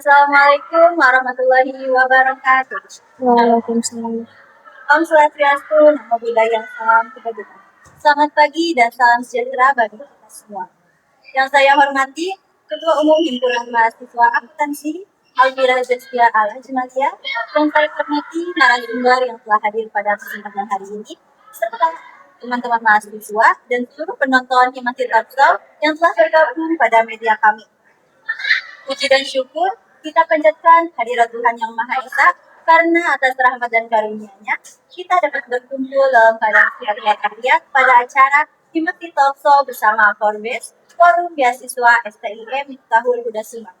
Assalamualaikum warahmatullahi wabarakatuh. Waalaikumsalam. Om Swastiastu, Namo Buddhaya, salam kebajikan. Selamat pagi dan salam sejahtera bagi kita semua. Yang saya hormati, Ketua Umum Himpunan Mahasiswa Akuntansi, Alvira Zestia Al-Ajnalia, dan saya hormati narasumber yang telah hadir pada kesempatan hari ini, serta teman-teman mahasiswa dan seluruh penonton Himasi Talkshow yang telah bergabung pada media kami. Puji dan syukur kita panjatkan hadirat Tuhan Yang Maha Esa, karena atas rahmat dan karunia-Nya kita dapat berkumpul dalam keadaan sehat-sehat pada acara Himasi Talkshow bersama Forbes, Forum Beasiswa STIM Miftahul Huda Subang.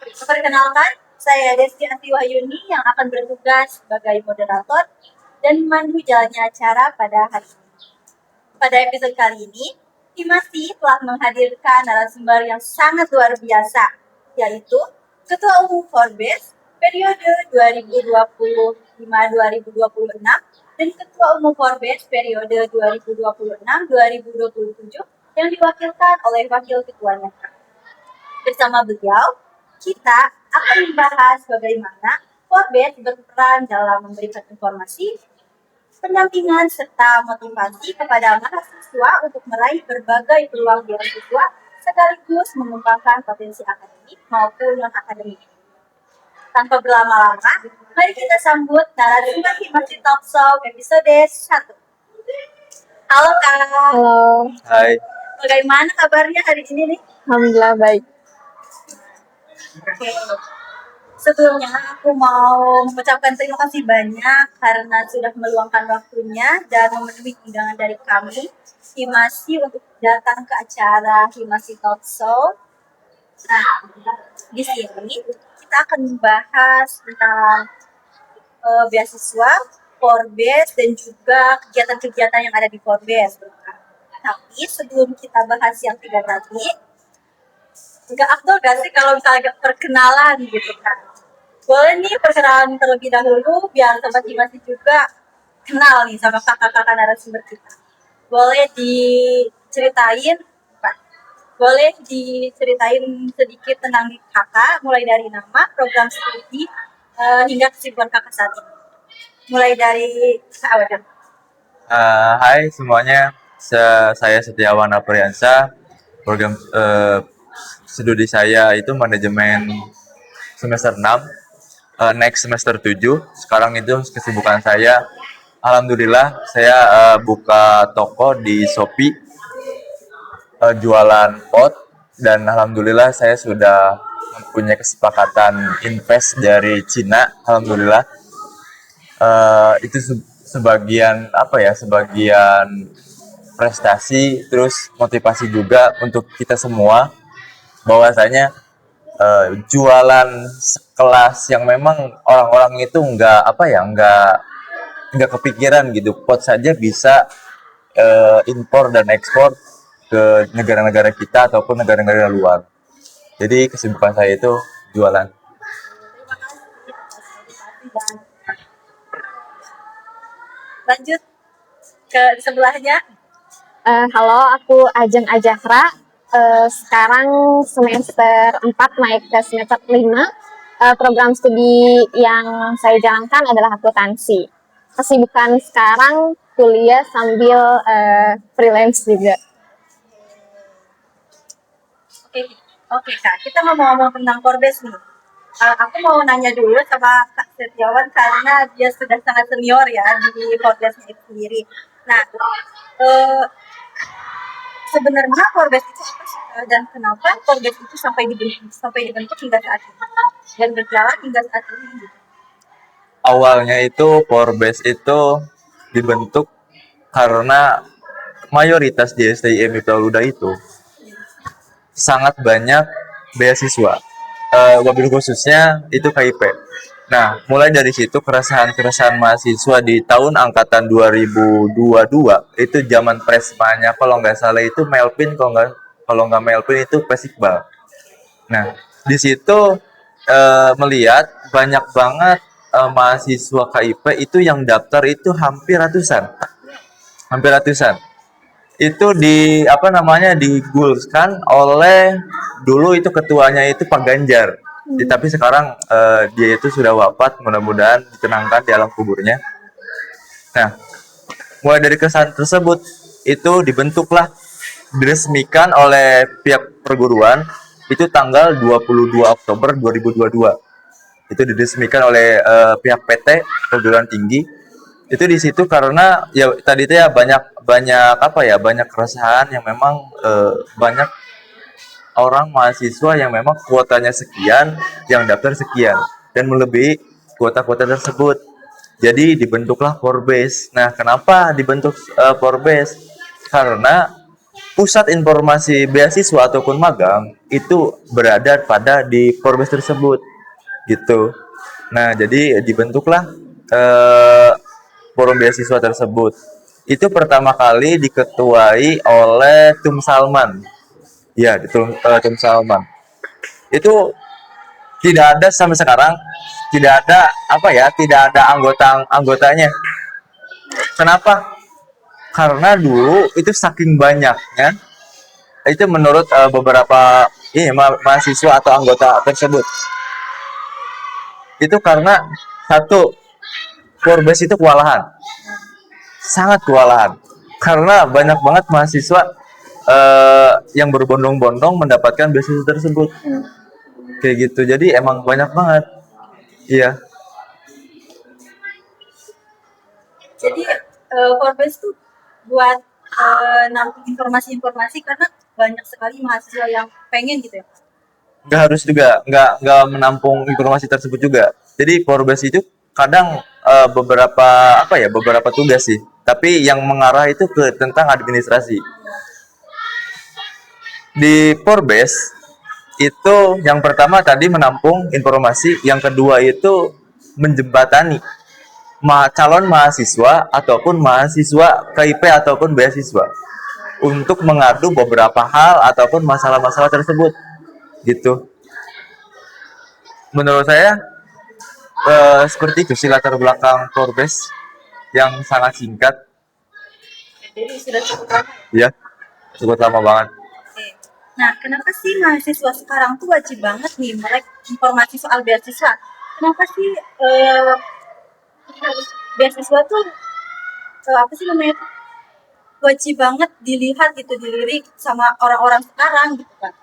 Perkenalkan, saya Desti Asti Wahyuni yang akan bertugas sebagai moderator dan memandu jalannya acara pada hari ini. Pada episode kali ini, Himasi telah menghadirkan narasumber yang sangat luar biasa, yaitu Ketua Umum Forbes periode 2025-2026 dan Ketua Umum Forbes periode 2026-2027 yang diwakilkan oleh Wakil Ketuanya. Bersama beliau, kita akan membahas bagaimana Forbes berperan dalam memberikan informasi, pendampingan, serta motivasi kepada mahasiswa untuk meraih berbagai peluang beasiswa sekaligus mengembangkan potensi akademik maupun non-akademik. Tanpa berlama-lama, mari kita sambut narasumber Himasi Talkshow episode 1. Halo Kak. Halo, Hai, Bagaimana kabarnya hari ini nih? alhamdulillah baik. Oke. Sebelumnya aku mau mengucapkan terima kasih banyak karena sudah meluangkan waktunya dan memenuhi undangan dari kami Himasi untuk datang ke acara Himasi Talkshow. Nah, di sini kita akan membahas tentang beasiswa, Forbes, dan juga kegiatan-kegiatan yang ada di Forbes. Tapi sebelum kita bahas yang tiga tadi, nggak afdol gak sih kalau misalnya agak perkenalan gitu kan? Boleh nih perkenalan terlebih dahulu biar Sobat Himasi juga kenal nih sama kakak-kakak narasumber kita. Boleh diceritain, Pak? Boleh diceritain sedikit tentang kakak, mulai dari nama, program studi, hingga kesibukan kakak saat ini. Mulai dari Kak Awadam. hai semuanya. Saya Setiawan Apriansa. Program studi saya itu manajemen semester 6, next semester 7. Sekarang itu kesibukan saya, alhamdulillah saya buka toko di Shopee, jualan pot, dan alhamdulillah saya sudah mempunyai kesepakatan invest dari Cina, alhamdulillah. Itu sebagian sebagian prestasi, terus motivasi juga untuk kita semua, bahwasanya jualan sekelas yang memang orang-orang itu nggak kepikiran gitu, pot saja bisa impor dan ekspor ke negara-negara kita ataupun negara-negara luar. Jadi kesibukan saya itu jualan. Dan lanjut ke sebelahnya. Halo, aku Ajeng Ajahra. Sekarang semester 4 naik ke semester 5. Program studi yang saya jalankan adalah akuntansi. Kesibukan sekarang kuliah sambil freelance juga. Oke Kak, kita mau ngomong tentang Forbes nih. Aku mau nanya dulu sama Kak Setiawan karena dia sudah sangat senior ya di Forbes itu sendiri. Nah, sebenarnya Forbes itu apa sih? Dan kenapa Forbes itu sampai dibentuk hingga saat ini dan berjalan hingga saat ini? Gitu. Awalnya itu Forbes itu dibentuk karena mayoritas di STIM Miftahul Huda itu sangat banyak beasiswa, wabil khususnya itu KIP. Nah, mulai dari situ keresahan mahasiswa di tahun angkatan 2022 itu zaman Presmanya, kalau nggak salah itu Melvin, kalau nggak Melvin itu Pesikbal. Nah, di situ melihat banyak banget mahasiswa KIP itu yang daftar itu hampir ratusan. Itu digulskan oleh dulu itu ketuanya itu Pak Ganjar. Tapi sekarang dia itu sudah wafat, mudah-mudahan ditenangkan di alam kuburnya. Nah, mulai dari kesan tersebut itu diresmikan oleh pihak perguruan itu tanggal 22 Oktober 2022. Itu diresmikan oleh pihak PT Perguruan Tinggi. Itu di situ karena ya tadi itu ya banyak keresahan yang memang banyak orang mahasiswa yang memang kuotanya sekian, yang daftar sekian dan melebihi kuota-kuota tersebut. Jadi dibentuklah Porbes. Nah, kenapa dibentuk Porbes? Karena pusat informasi beasiswa ataupun magang itu berada di Porbes tersebut, gitu. Nah, jadi dibentuklah forum beasiswa tersebut. Itu pertama kali diketuai oleh Tum Salman. Ya, Tum Salman. Itu tidak ada sampai sekarang, tidak ada anggotanya. Kenapa? Karena dulu itu saking banyaknya, itu menurut beberapa mahasiswa atau anggota tersebut, itu karena satu, Porbes itu kewalahan, sangat kewalahan, karena banyak banget mahasiswa yang berbondong-bondong mendapatkan beasiswa tersebut, kayak gitu. Jadi emang banyak banget, iya. Jadi Forbes tuh buat nampung informasi-informasi karena banyak sekali mahasiswa yang pengen gitu ya. Nggak harus juga, nggak menampung informasi tersebut juga. Jadi Forbes itu kadang beberapa tugas sih, tapi yang mengarah itu ke tentang administrasi. Di Forbes itu yang pertama tadi menampung informasi, yang kedua itu menjembatani calon mahasiswa ataupun mahasiswa KIP ataupun beasiswa untuk mengadu beberapa hal ataupun masalah-masalah tersebut, gitu. Menurut saya seperti itu sih latar belakang Forbes yang sangat singkat. Jadi sudah cukup lama. Ya, cukup lama banget. Oke. Nah, kenapa sih mahasiswa sekarang tuh wajib banget nih melek informasi soal beasiswa? Kenapa sih beasiswa tuh apa sih namanya tuh wajib banget dilirik sama orang-orang sekarang gitu kan?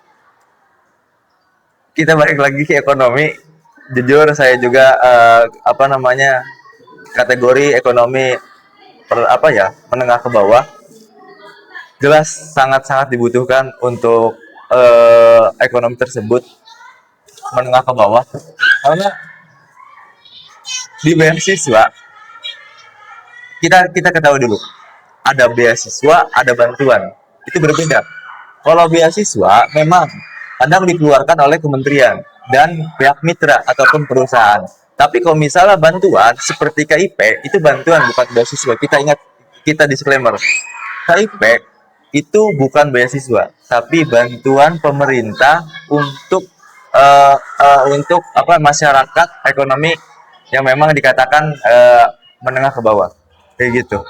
Kita balik lagi ke ekonomi. Jujur saya juga kategori ekonomi menengah ke bawah. Jelas sangat-sangat dibutuhkan untuk ekonomi tersebut menengah ke bawah, karena di beasiswa kita ketahui dulu, ada beasiswa, ada bantuan, itu berbeda. Kalau beasiswa memang kadang dikeluarkan oleh kementerian dan pihak mitra ataupun perusahaan. Tapi kalau misalnya bantuan seperti KIP, itu bantuan bukan beasiswa. Kita ingat, kita disclaimer, KIP itu bukan beasiswa, tapi bantuan pemerintah untuk masyarakat ekonomi yang memang dikatakan menengah ke bawah, kayak gitu.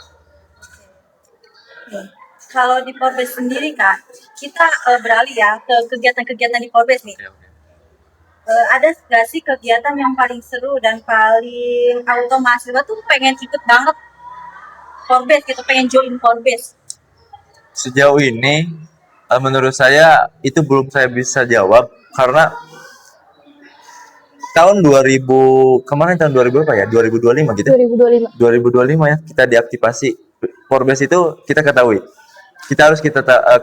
Kalau di Forbes sendiri Kak, kita beralih ya ke kegiatan-kegiatan di Forbes nih. Ada nggak sih kegiatan yang paling seru dan paling auto mahasiswa tuh pengen ikut banget Forbes gitu, pengen join Forbes? Sejauh ini menurut saya itu belum saya bisa jawab, karena tahun 2000 berapa ya? 2025 gitu. 2025 ya kita diaktifasi. Forbes itu kita harus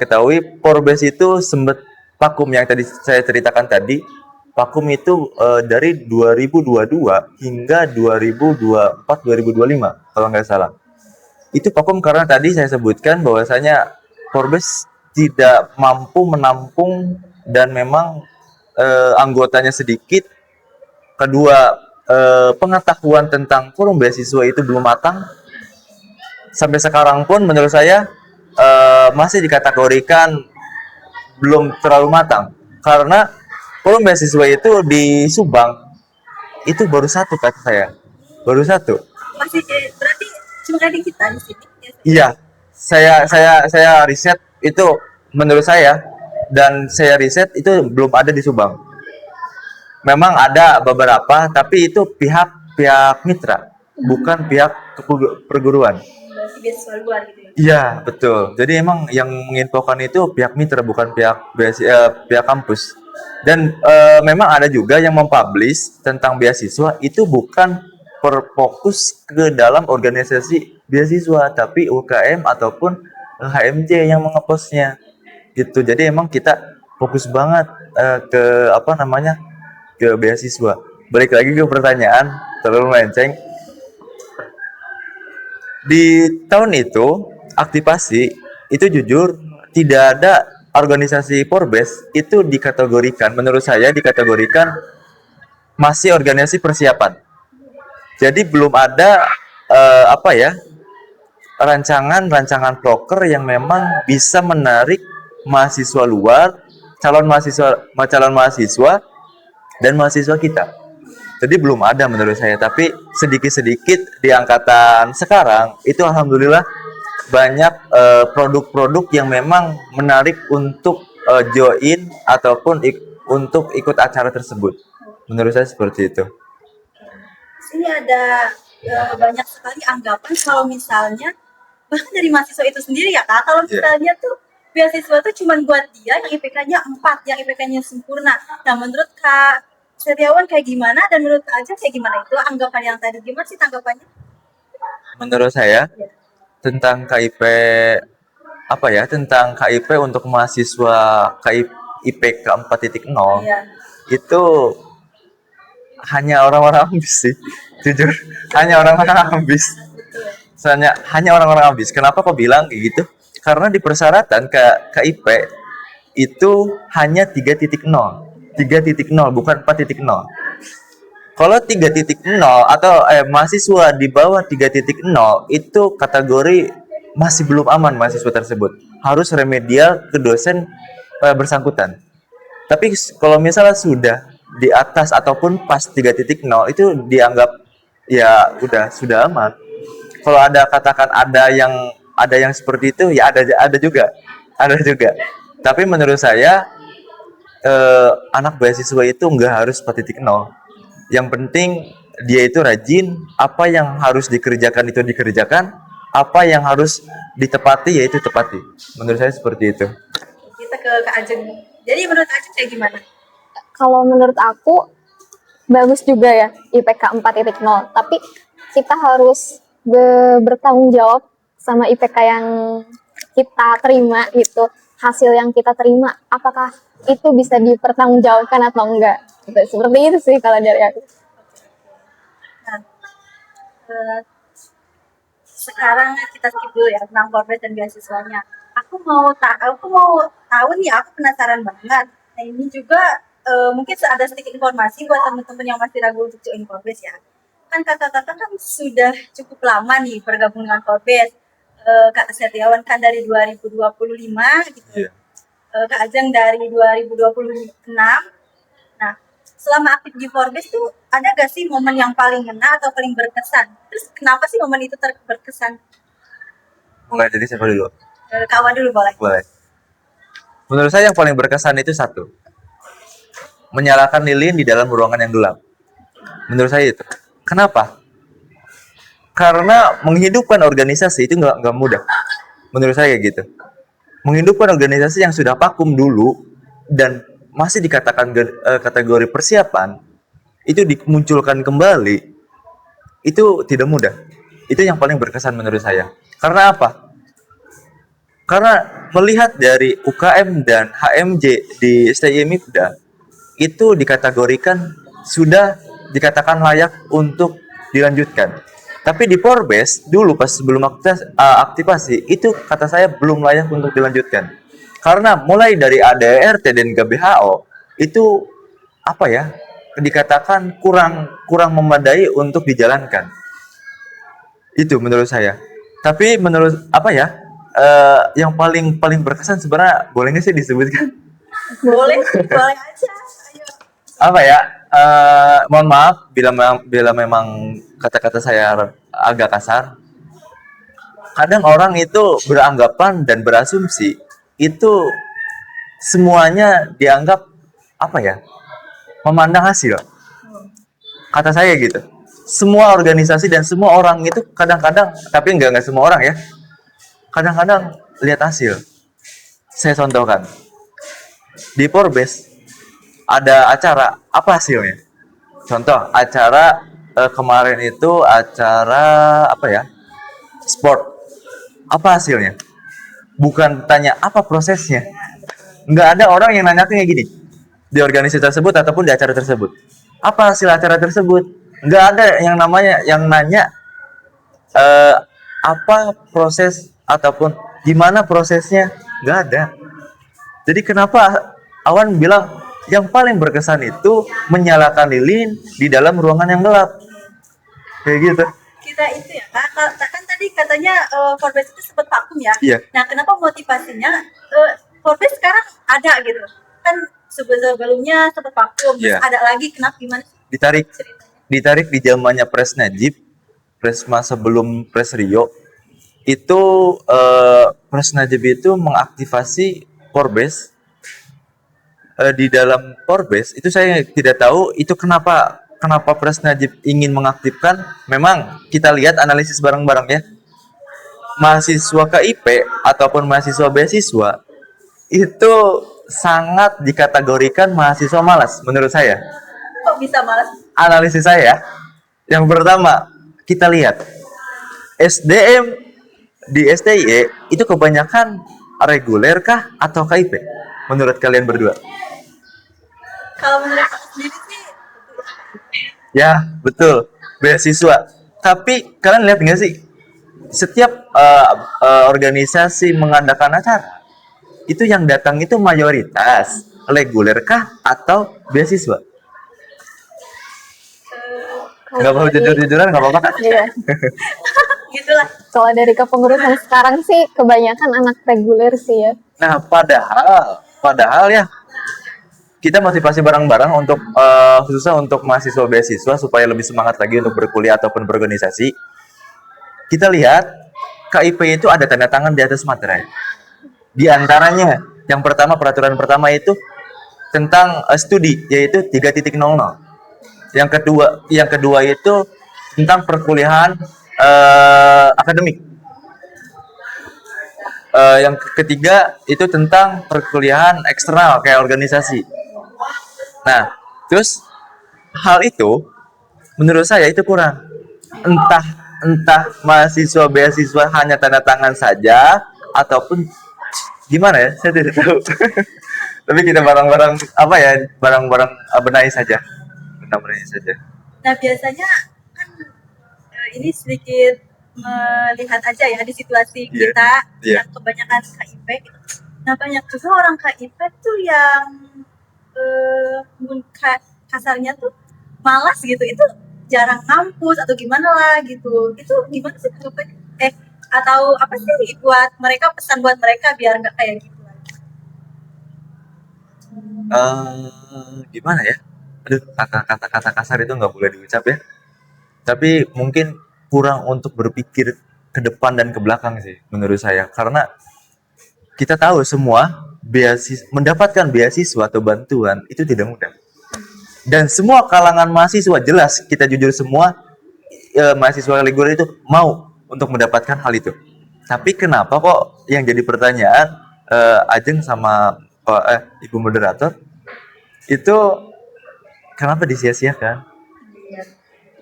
ketahui Forbes itu sempat vakum yang tadi saya ceritakan tadi. Vakum itu dari 2022 hingga 2024-2025 kalau nggak salah. Itu vakum karena tadi saya sebutkan bahwasanya Forbes tidak mampu menampung dan memang anggotanya sedikit. Kedua, pengetahuan tentang forum beasiswa itu belum matang. Sampai sekarang pun menurut saya masih dikategorikan belum terlalu matang, karena forum beasiswa itu di Subang itu baru satu, kata saya, baru satu. Masih berarti cuma ada kita di sini. Iya, saya riset itu, menurut saya, dan saya riset itu belum ada di Subang. memang ada beberapa, tapi itu pihak mitra, bukan pihak perguruan. Berarti beasiswa luar gitu ya. Iya, betul. Jadi emang yang menginfokan itu pihak mitra, bukan pihak kampus. Dan memang ada juga yang mempublish tentang beasiswa itu bukan berfokus ke dalam organisasi beasiswa, tapi UKM ataupun HMJ yang mengepostnya gitu. Jadi emang kita fokus banget ke apa namanya, ke beasiswa. Balik lagi ke pertanyaan, terlalu melenceng. Di tahun itu aktivasi itu jujur tidak ada organisasi Forbes itu dikategorikan, menurut saya dikategorikan masih organisasi persiapan. Jadi belum ada apa ya, rancangan proker yang memang bisa menarik mahasiswa luar, calon mahasiswa dan mahasiswa kita. Jadi belum ada menurut saya, tapi sedikit-sedikit di angkatan sekarang itu alhamdulillah banyak produk-produk yang memang menarik untuk join ataupun untuk ikut acara tersebut. Menurut saya seperti itu. Sini ada banyak sekali anggapan kalau misalnya bahkan dari mahasiswa itu sendiri ya Kak, kalau misalnya tuh beasiswa tuh cuma buat dia yang IPK-nya 4, yang IPK-nya sempurna. Nah, menurut Kak Setiawan kayak gimana, dan menurut Kak Ajeng kayak gimana itu anggapan yang tadi, gimana sih tanggapannya? Menurut saya tentang KIP apa ya, tentang KIP untuk mahasiswa IPK 4.0 Iya. itu hanya orang-orang ambis sih, jujur hanya orang-orang ambis. Hanya orang-orang ambis. Kenapa kok bilang kayak gitu? Karena di persyaratan KIP itu hanya 3.0, bukan 4.0. Kalau 3.0 atau mahasiswa di bawah 3.0 itu kategori masih belum aman mahasiswa tersebut. Harus remedial ke dosen bersangkutan. Tapi kalau misalnya sudah di atas ataupun pas 3.0 itu dianggap ya sudah aman. Kalau ada katakan ada yang seperti itu ya ada juga. Tapi menurut saya anak beasiswa itu nggak harus 4.0. Yang penting dia itu rajin, apa yang harus dikerjakan itu dikerjakan, apa yang harus ditepati yaitu tepati. Menurut saya seperti itu. Kita ke Kak Ajeng. Jadi menurut Ajeng kayak gimana? Kalau menurut aku bagus juga ya IPK 4.0, tapi kita harus bertanggung jawab sama IPK yang kita terima gitu. Hasil yang kita terima, apakah itu bisa dipertanggungjawabkan atau enggak? Seperti itu sih kalau dari aku. Nah, sekarang kita skip dulu ya tentang Forbes dan beasiswanya. Aku mau tahu nih, aku penasaran banget. Nah, ini juga mungkin ada sedikit informasi buat teman-teman yang masih ragu untuk join Forbes ya. Kan kakak-kakak kan sudah cukup lama nih bergabung dengan Forbes. Kak Setiawan kan dari 2025 gitu. Kak Ajeng dari 2026. Nah, selama aktif di Forbes tuh ada gak sih momen yang paling ngena atau paling berkesan? Terus kenapa sih momen itu berkesan? Mulai dari siapa dulu? Kak Wan dulu boleh. Boleh. Menurut saya yang paling berkesan itu satu, menyalakan lilin di dalam ruangan yang gelap. Menurut saya itu. Kenapa? Karena menghidupkan organisasi itu nggak mudah. Menurut saya gitu. Menghidupkan organisasi yang sudah vakum dulu dan masih dikatakan kategori persiapan, itu dimunculkan kembali, itu tidak mudah. Itu yang paling berkesan menurut saya. Karena apa? Karena melihat dari UKM dan HMJ di STIM IPDA, itu dikategorikan sudah dikatakan layak untuk dilanjutkan. Tapi di Forbes dulu pas sebelum aktivasi itu kata saya belum layak untuk dilanjutkan. Karena mulai dari ADRT dan GBHO itu apa ya? Dikatakan kurang memadai untuk dijalankan. Itu menurut saya. Tapi menurut apa ya? Yang paling berkesan sebenarnya boleh nggak sih disebutkan? Boleh aja. Ayo. Apa ya? Mohon maaf bila memang kata-kata saya agak kasar. Kadang orang itu beranggapan dan berasumsi itu semuanya dianggap apa ya? memandang hasil. Kata saya gitu. Semua organisasi dan semua orang itu kadang-kadang, tapi nggak semua orang ya. Kadang-kadang lihat hasil. Saya contohkan. Di Forbes ada acara, apa hasilnya? Contoh, acara kemarin itu acara apa ya? Sport. Apa hasilnya? Bukan tanya apa prosesnya. Nggak ada orang yang nanya kayak gini di organisasi tersebut ataupun di acara tersebut. Apa hasil acara tersebut? Nggak ada yang namanya yang nanya apa proses ataupun gimana prosesnya. Nggak ada. Jadi kenapa Awan bilang yang paling berkesan itu menyalakan lilin di dalam ruangan yang gelap? Kayak gitu. Kita itu ya Kak, kan tadi katanya Forbes itu sempat vakum ya. Iya. Nah, kenapa motivasinya Forbes sekarang ada gitu? Kan sebelumnya sempat vakum, Iya. terus ada lagi, kenapa gimana sih Ditarik ceritanya? di zamannya Pres Najib, Presma sebelum Pres Rio, itu Pres Najib itu mengaktifasi Forbes. Di dalam Forbes itu saya tidak tahu itu kenapa Pres Najib ingin mengaktifkan. Memang kita lihat analisis bareng-bareng ya, mahasiswa KIP ataupun mahasiswa beasiswa itu sangat dikategorikan mahasiswa malas menurut saya. Kok bisa malas? Analisis saya yang pertama, kita lihat SDM di STIE itu kebanyakan reguler kah atau KIP menurut kalian berdua? Kalau menurut aku sendiri sih, Ya, betul. Beasiswa. Tapi kalian lihat nggak sih? Setiap organisasi mengadakan acara, itu yang datang itu mayoritas reguler kah atau beasiswa? Nggak mau jujur-jujuran nggak apa-apa kan? Iya. gitulah. Kalau dari kepengurusan sekarang sih kebanyakan anak reguler sih ya. Nah, padahal ya kita motivasi bareng-bareng untuk khususnya untuk mahasiswa beasiswa supaya lebih semangat lagi untuk berkuliah ataupun berorganisasi. Kita lihat KIP itu ada tanda tangan di atas materai. Di antaranya yang pertama, peraturan pertama itu tentang studi, yaitu 3.0. Yang kedua itu tentang perkuliahan akademik. Yang ketiga itu tentang perkuliahan eksternal kayak organisasi. Nah, terus hal itu menurut saya itu kurang. Entah mahasiswa beasiswa hanya tanda tangan saja ataupun gimana ya, saya tidak tahu. Tapi kita bareng-bareng bareng-bareng benahi saja. Benahi saja. Nah, biasanya kan ini sedikit melihat aja ya di situasi Iya, kita iya. yang kebanyakan KIP gitu. Nah, banyak juga orang KIP tuh yang kasarnya tuh malas gitu. Itu jarang ngampus atau gimana lah gitu. Itu gimana sih tanggapannya? Atau apa sih buat mereka, pesan buat mereka biar nggak kayak gitu lagi? Gimana ya? Aduh, kata-kata kasar itu nggak boleh diucap ya. Tapi mungkin kurang untuk berpikir ke depan dan ke belakang sih menurut saya. Karena kita tahu semua mendapatkan beasiswa atau bantuan itu tidak mudah. Dan semua kalangan mahasiswa, jelas kita jujur semua mahasiswa reguler itu mau untuk mendapatkan hal itu. Tapi kenapa kok yang jadi pertanyaan Ajeng sama Ibu moderator itu kenapa disia-siakan?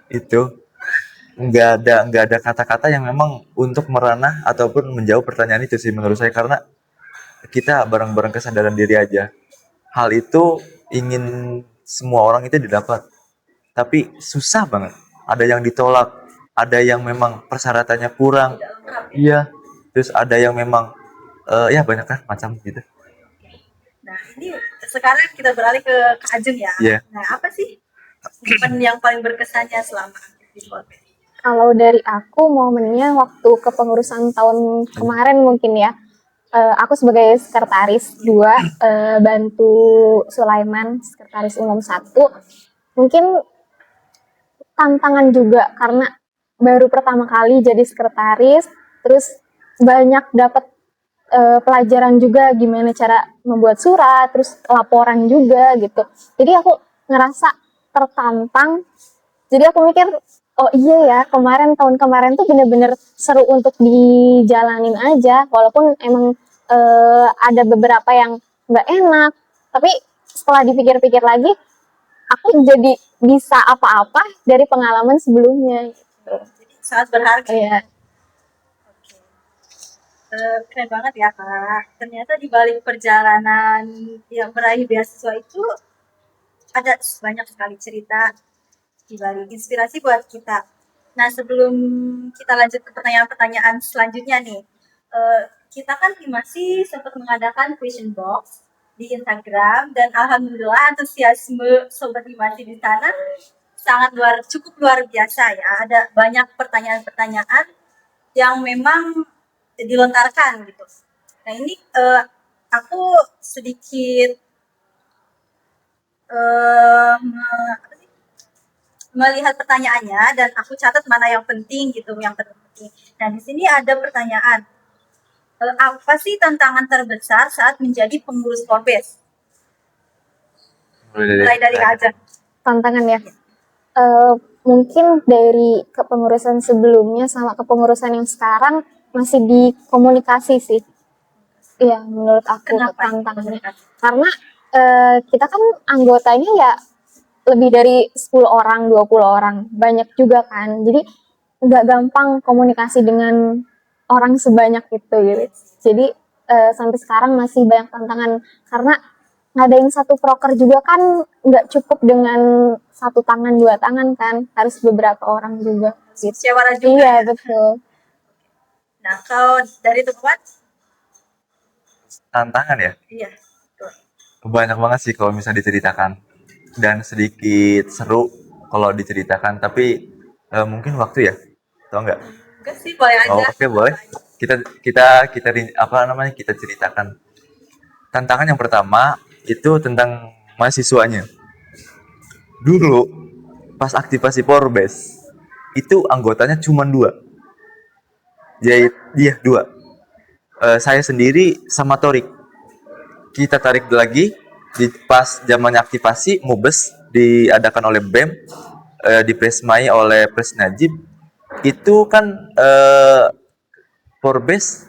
Itu nggak ada kata-kata yang memang untuk meranah ataupun menjawab pertanyaan itu sih menurut saya, karena kita bareng-bareng kesadaran diri aja. Hal itu ingin semua orang itu didapat, tapi susah banget. Ada yang ditolak, ada yang memang persyaratannya kurang, iya. Terus ada yang memang ya banyak kan macam gitu. Nah, ini sekarang kita beralih ke Kak Ajeng ya. Iya. Nah, apa sih momen yang paling berkesannya selama aktif di Forbes? Kalau dari aku momennya waktu kepengurusan tahun kemarin mungkin ya. Aku sebagai sekretaris 2 bantu Sulaiman sekretaris umum 1. Mungkin tantangan juga karena baru pertama kali jadi sekretaris, terus banyak dapat pelajaran juga gimana cara membuat surat, terus laporan juga gitu. Jadi aku ngerasa tertantang. Jadi aku mikir, oh iya ya, tahun kemarin tuh bener-bener seru untuk dijalanin aja, walaupun emang ada beberapa yang nggak enak, tapi setelah dipikir-pikir lagi, aku jadi bisa apa-apa dari pengalaman sebelumnya gitu. Jadi sangat berharga. Iya. Keren banget ya Kak. Ternyata di balik perjalanan yang meraih beasiswa itu ada banyak sekali cerita di balik inspirasi buat kita. Nah sebelum kita lanjut ke pertanyaan-pertanyaan selanjutnya nih, kita kan masih sempat mengadakan question box di Instagram dan alhamdulillah antusiasme sobat Himasi di sana sangat cukup luar biasa ya. Ada banyak pertanyaan-pertanyaan yang memang dilontarkan gitu. Nah ini aku sedikit melihat pertanyaannya dan aku catat mana yang penting gitu, yang penting. Nah di sini ada pertanyaan, apa sih tantangan terbesar saat menjadi pengurus Forbes? Mulai dari Ajeng. Tantangan ya. Mungkin dari kepengurusan sebelumnya sama kepengurusan yang sekarang masih di komunikasi sih. Iya, menurut aku tantangannya. Karena kita kan anggotanya ya lebih dari 10 orang, 20 orang. Banyak juga kan. Jadi nggak gampang komunikasi dengan orang sebanyak itu gitu. Jadi sampai sekarang masih banyak tantangan. Karena ngadain satu proker juga kan nggak cukup dengan satu tangan, dua tangan kan. Harus beberapa orang juga. Gitu. Musyawarah juga. Iya, betul. Nah, kalau dari tempat? Tantangan ya? Iya. Banyak banget sih kalau misalnya diceritakan. Dan sedikit seru kalau diceritakan. Tapi mungkin waktu ya? Atau enggak? Enggak sih, boleh aja. Oh, oke, boleh. Kita ceritakan. Tantangan yang pertama itu tentang mahasiswanya. Dulu, pas aktivasi Forbes, itu anggotanya cuma 2. Jadi dia 2. Saya sendiri sama Torik. Kita tarik lagi pas zamannya aktivasi Mubes diadakan oleh BEM, dipresmai oleh Pres Najib. Itu kan Forbes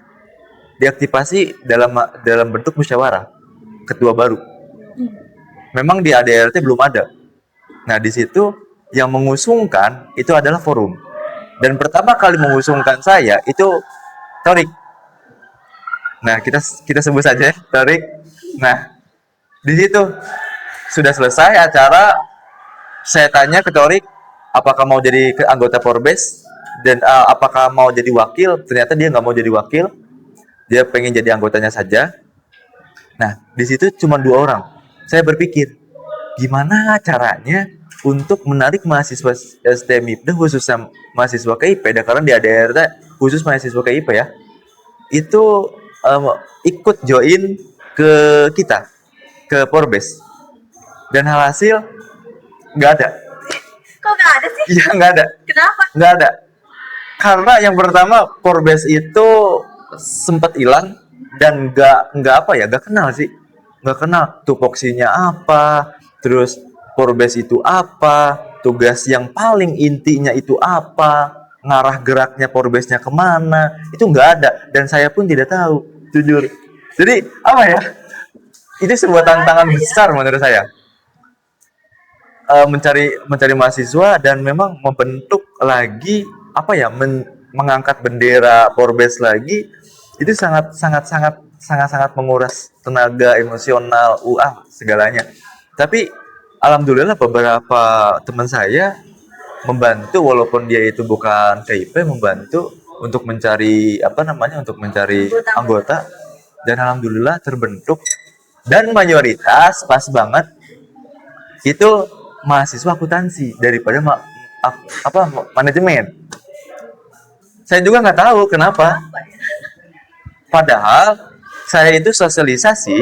diaktifasi dalam bentuk musyawarah ketua baru. Memang di ADRT belum ada. Nah di situ yang mengusungkan itu adalah forum. Dan pertama kali mengusungkan saya itu Torik. Nah, kita sebut saja Torik. Nah, di situ sudah selesai acara. Saya tanya ke Torik, apakah mau jadi anggota Forbes dan apakah mau jadi wakil. Ternyata dia nggak mau jadi wakil. Dia pengen jadi anggotanya saja. Nah, di situ cuma 2 orang. Saya berpikir, gimana caranya untuk menarik mahasiswa STM IPDA khususnya mahasiswa KIP, karena di ADRT khusus mahasiswa KIP ya, itu ikut join ke kita, ke Forbes. Dan hasil nggak ada. Kok nggak ada sih? Iya, nggak ada. Kenapa? Nggak ada. Karena yang pertama Forbes itu sempat hilang dan nggak kenal sih. Nggak kenal tupoksinya apa, terus Forbes itu apa, tugas yang paling intinya itu apa, ngarah geraknya Forbesnya kemana, itu nggak ada. Dan saya pun tidak tahu, jujur. Jadi, apa ya, itu sebuah tantangan besar menurut saya. Mencari mahasiswa dan memang membentuk lagi, mengangkat bendera Forbes lagi, itu sangat menguras tenaga, emosional, segalanya. Tapi alhamdulillah beberapa teman saya membantu, walaupun dia itu bukan KIP, membantu untuk mencari anggota, dan alhamdulillah terbentuk. Dan mayoritas pas banget itu mahasiswa akuntansi daripada manajemen. Saya juga nggak tahu kenapa. Padahal saya itu sosialisasi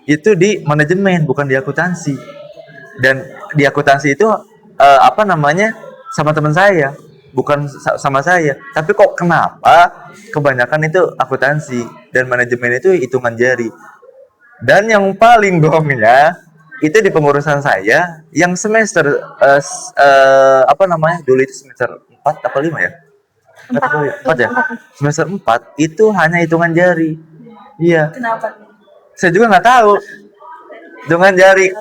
itu di manajemen, bukan di akuntansi. Dan di akuntansi itu sama teman saya, bukan sama saya. Tapi kok kenapa kebanyakan itu akuntansi dan manajemen itu hitungan jari. Dan yang paling gongnya, itu di pengurusan saya yang semester apa namanya dulu itu semester 4 apa 5 ya? 4 ya? Semester 4 itu hanya hitungan jari. Iya, Kenapa nih? saya juga nggak tahu hitungan jari.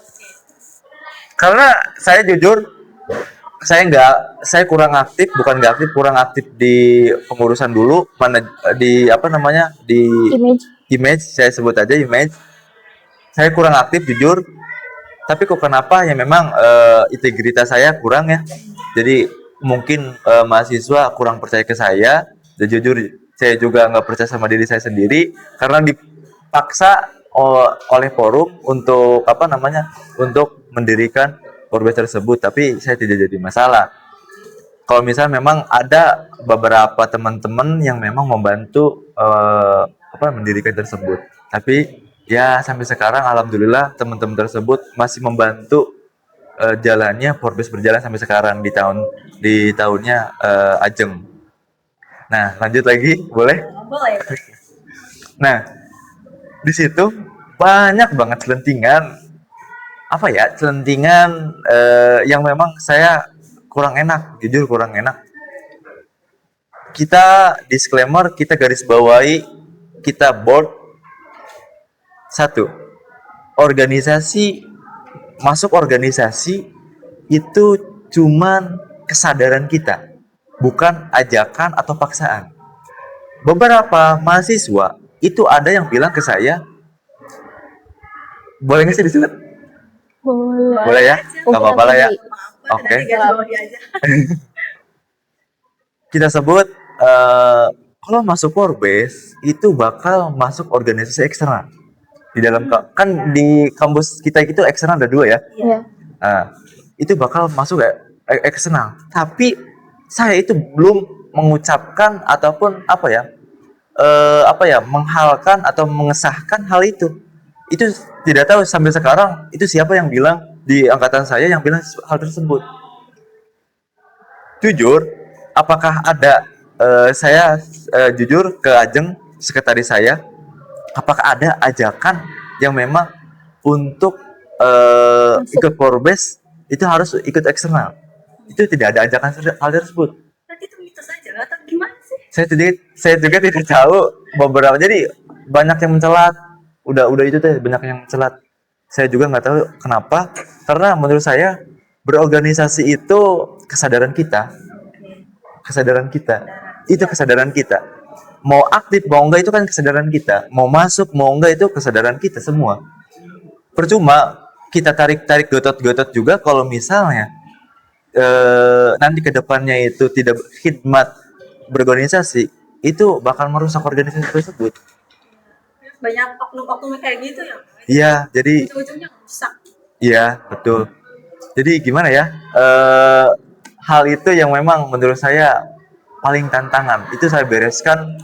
Karena saya jujur, saya kurang aktif, bukan nggak aktif, kurang aktif di pengurusan dulu, mana di apa namanya di Image. image, saya sebut aja image. Saya kurang aktif jujur, tapi kok kenapa ya memang integritas saya kurang ya. Jadi mungkin mahasiswa kurang percaya ke saya, dan jujur saya juga nggak percaya sama diri saya sendiri karena dipaksa oleh forum untuk apa namanya untuk mendirikan Forbes tersebut, tapi saya tidak jadi masalah. Kalau misalnya memang ada beberapa teman-teman yang memang membantu apa mendirikan tersebut, tapi ya sampai sekarang alhamdulillah teman-teman tersebut masih membantu jalannya Forbes berjalan sampai sekarang di tahunnya Ajeng. Nah lanjut lagi boleh? Boleh. Nah di situ banyak banget celentingan apa ya celentingan yang memang saya kurang enak, jujur kurang enak. Kita disclaimer, kita garis bawahi, kita bold. Satu, organisasi, masuk organisasi itu cuman kesadaran kita, bukan ajakan atau paksaan. Beberapa mahasiswa itu ada yang bilang ke saya, boleh nggak sih disebut? Boleh. Boleh ya? Nggak apa-apa lah ya. Maaf, Oke. nanti garis bawah dia aja. Kita sebut kalau masuk Forbes itu bakal masuk organisasi eksternal di dalam kan di kampus kita itu eksternal ada 2 ya. Iya. Nah, itu bakal masuk eksternal. Tapi saya itu belum mengucapkan ataupun apa ya menghalkan atau mengesahkan hal itu. Itu tidak tahu sampai sekarang itu siapa yang bilang di angkatan saya yang bilang hal tersebut. Jujur, apakah ada saya jujur ke Ajeng, sekretaris saya, apakah ada ajakan yang memang untuk ikut Forbes itu harus ikut eksternal? Itu tidak ada ajakan hal tersebut. Nanti itu mitos aja, nggak tahu gimana sih. Saya juga tidak tahu beberapa. Jadi banyak yang mencelat. Udah itu teh banyak yang mencelat. Saya juga nggak tahu kenapa. Karena menurut saya berorganisasi itu kesadaran kita. Kesadaran kita. Itu kesadaran kita. Mau aktif mau enggak itu kan kesadaran kita. Mau masuk mau enggak itu kesadaran kita semua. Percuma kita tarik gotot juga kalau misalnya nanti kedepannya itu tidak khidmat berorganisasi, itu bakal merusak organisasi tersebut. Banyak oknum-oknum kayak gitu ya. Iya, jadi Ujung-ujungnya rusak. iya betul. Jadi gimana ya? Hal itu yang memang menurut saya paling tantangan. Itu saya bereskan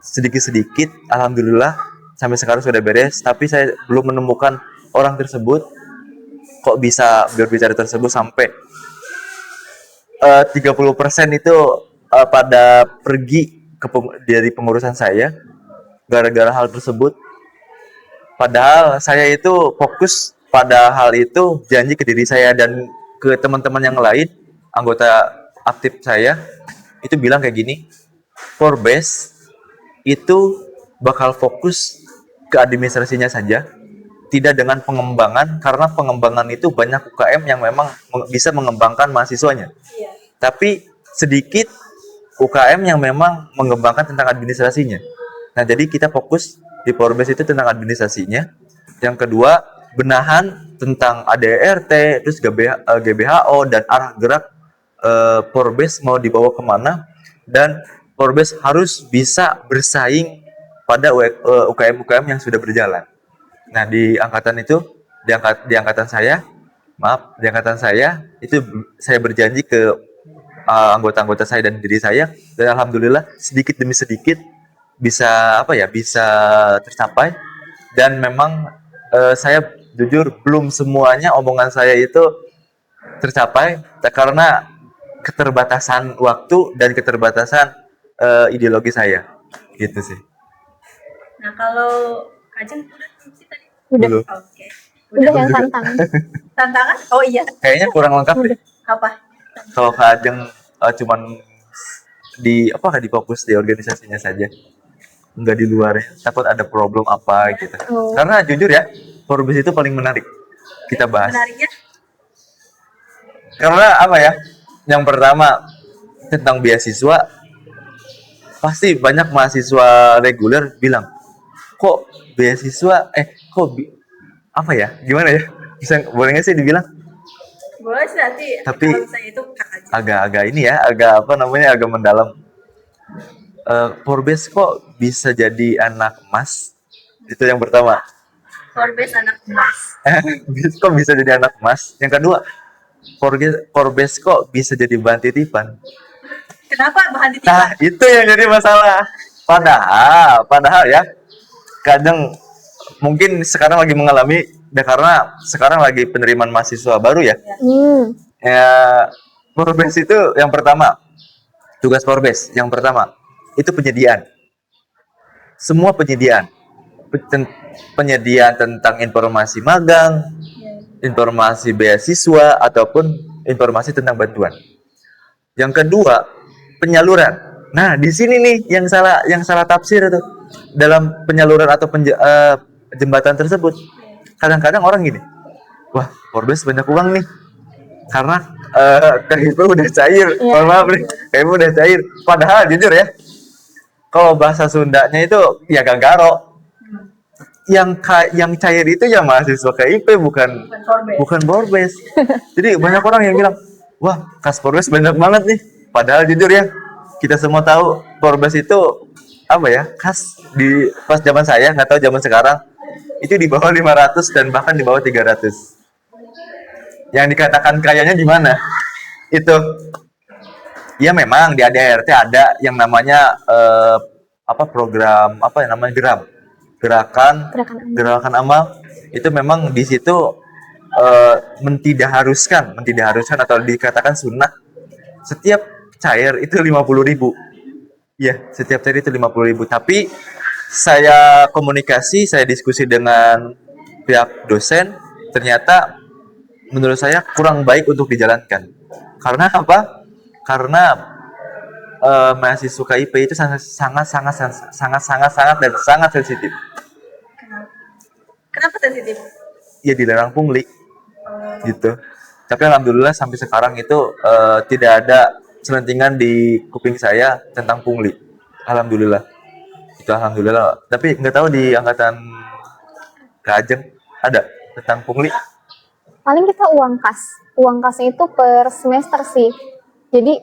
sedikit-sedikit. Alhamdulillah sampai sekarang sudah beres. Tapi saya belum menemukan orang tersebut. Kok bisa berbicara tersebut sampai 30% itu pada pergi dari pengurusan saya gara-gara hal tersebut. Padahal saya itu fokus pada hal itu, janji ke diri saya dan ke teman-teman yang lain, anggota aktif saya, itu bilang kayak gini, Forbes itu bakal fokus ke administrasinya saja, tidak dengan pengembangan, karena pengembangan itu banyak UKM yang memang bisa mengembangkan mahasiswanya. Iya. Tapi sedikit UKM yang memang mengembangkan tentang administrasinya. Nah, jadi kita fokus di Forbes itu tentang administrasinya. Yang kedua, benahan tentang ADRT, terus GBHO, dan arah gerak Forbes mau dibawa kemana. Dan Forbes harus bisa bersaing pada UKM-UKM yang sudah berjalan. Nah, di angkatan saya itu saya berjanji ke anggota-anggota saya dan diri saya, dan alhamdulillah sedikit demi sedikit bisa tercapai. Dan memang saya jujur belum semuanya omongan saya itu tercapai karena keterbatasan waktu dan keterbatasan ideologi saya, gitu sih. Nah, kalau Kajeng udah sih tadi. Udah. Dulu. Oke. Udah yang juga. tantang. Tantangan? Oh iya. Kayaknya kurang lengkap deh. Apa? Kalau Kak Ajeng cuman di apa di fokus di organisasinya saja, nggak di luarnya, takut ada problem apa gitu. Oh. Karena jujur ya, Forbes itu paling menarik kita bahas. Menariknya? Karena apa ya? Yang pertama tentang beasiswa, pasti banyak mahasiswa reguler bilang, kok beasiswa, apa ya? Gimana ya? Bisa boleh nggak sih dibilang? Boleh sih nanti. Tapi kalau misalnya itu kakak aja. agak-agak ini ya, agak apa namanya, agak mendalam. Forbes kok bisa jadi anak emas? Itu yang pertama. Forbes anak emas. Kok bisa jadi anak emas? Yang kedua, Forbes kok bisa jadi bahan titipan? Kenapa bahan Nah, titipan? itu yang jadi masalah. Padahal ya, kadang mungkin sekarang lagi mengalami, ya karena sekarang lagi penerimaan mahasiswa baru ya. Hmm. Ya, Forbes itu yang pertama, tugas Forbes yang pertama itu penyediaan. Semua penyediaan. Penyediaan tentang informasi magang, informasi beasiswa ataupun informasi tentang bantuan. Yang kedua, penyaluran. Nah, di sini nih yang salah tafsir itu dalam penyaluran atau jembatan tersebut. Kadang-kadang orang gini, wah, Forbes banyak uang nih. Karena KIP udah cair. Mohon maaf nih, KIP udah cair. Padahal jujur ya, kalau bahasa Sundanya itu ya gagaro. Yang cair itu ya mahasiswa KIP, bukan Forbes. Jadi banyak orang yang bilang, wah, kas Forbes banyak banget nih. Padahal jujur ya, kita semua tahu Forbes itu apa ya, kas di pas zaman saya, nggak tahu zaman sekarang, itu di bawah 500 dan bahkan di bawah 300. Yang dikatakan kayanya gimana? Itu ya memang di ADRT ada yang namanya program apa yang namanya gerakan amal. Itu memang di situ tidak haruskan atau dikatakan sunnah, setiap cair itu 50.000. Ya, setiap cair itu 50.000. Tapi saya diskusi dengan pihak dosen, ternyata menurut saya kurang baik untuk dijalankan. Karena apa? Karena mahasiswa KIP itu sangat dan sangat sensitif. Kenapa sensitif? Ya dilarang pungli, gitu. Tapi alhamdulillah sampai sekarang itu tidak ada selentingan di kuping saya tentang pungli. Alhamdulillah. Itu alhamdulillah. Tapi nggak tahu di angkatan Kajeng ada tentang pungli. Paling kita uang kasnya itu per semester sih, jadi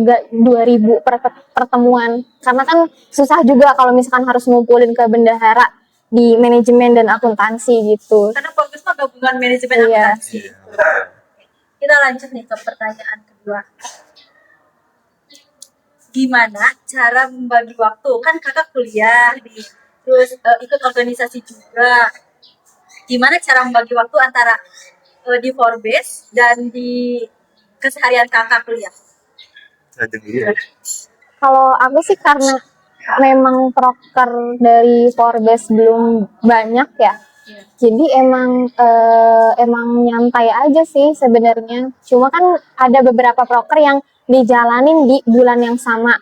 gak 2.000 per pertemuan, karena kan susah juga kalau misalkan harus ngumpulin ke bendahara di manajemen dan akuntansi gitu. Karena Forbes itu gabungan manajemen Iya. akuntansi. Kita lanjut nih ke pertanyaan kedua. Gimana cara membagi waktu? Kan kakak kuliah nih, terus ikut organisasi juga. Gimana cara membagi waktu antara di Forbes dan di keseharian kakak kuliah? Kalau aku sih karena memang proker dari Forbes belum banyak ya, jadi emang nyantai aja sih sebenarnya. Cuma kan ada beberapa proker yang dijalanin di bulan yang sama.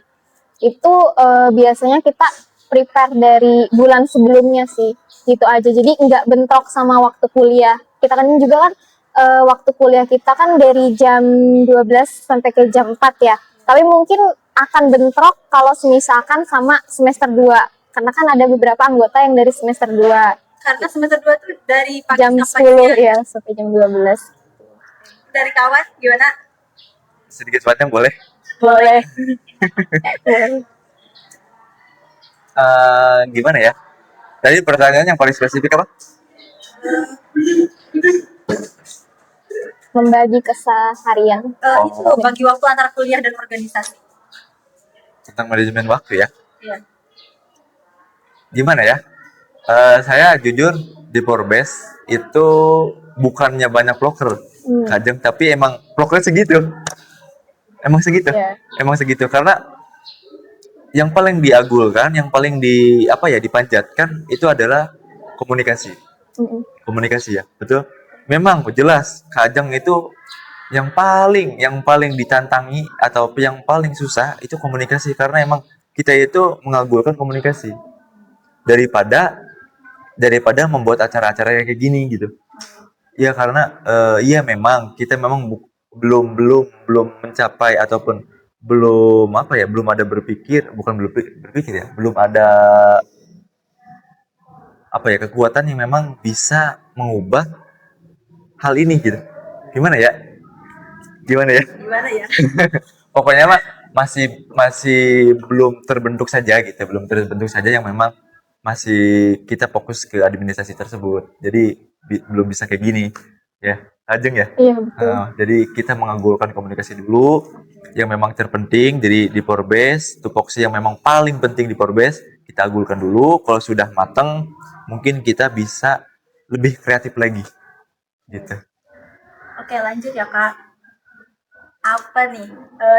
Itu biasanya kita prepare dari bulan sebelumnya sih, gitu aja. Jadi nggak bentrok sama waktu kuliah. Kita kan juga kan waktu kuliah kita kan dari jam 12 sampai ke jam 4 ya. Tapi mungkin akan bentrok kalau misalkan sama semester 2. Karena kan ada beberapa anggota yang dari semester 2. Karena semester 2 tuh dari pagi Jam sampai 10 siang. ya, sampai jam 12. Dari kawan gimana? Sedikit panjang boleh? Boleh. Gimana ya? Tadi pertanyaan yang paling spesifik apa? Membagi keseharian. Itu bagi waktu antara kuliah dan organisasi. Tentang manajemen waktu ya? Iya. Gimana ya? Saya jujur di Forbes itu bukannya banyak vlogger, Kajeng, tapi emang vlogger segitu. Emang segitu. Yeah. Emang segitu karena yang paling diagulkan, yang paling dipanjatkan itu adalah komunikasi. Mm-mm. Komunikasi ya, betul. Memang jelas Kak Ajeng itu yang paling ditantangi atau yang paling susah itu komunikasi, karena emang kita itu mengagulkan komunikasi daripada daripada membuat acara-acara yang kayak gini gitu. Iya, karena iya memang kita memang belum belum belum mencapai ataupun belum apa ya, belum ada berpikir, bukan belum berpikir ya, belum ada apa ya, kekuatan yang memang bisa mengubah hal ini gitu. Gimana ya? Gimana ya? Gimana ya? Pokoknya mah masih masih belum terbentuk saja gitu, belum terbentuk saja yang memang masih kita fokus ke administrasi tersebut. Jadi belum bisa kayak gini ya, Ajeng ya. Iya, betul. Jadi kita mengagulkan komunikasi dulu yang memang terpenting. Jadi di Porbes, tupoksi yang memang paling penting di Porbes kita agulkan dulu. Kalau sudah matang, mungkin kita bisa lebih kreatif lagi gitu. Oke, lanjut ya, Kak. Apa nih?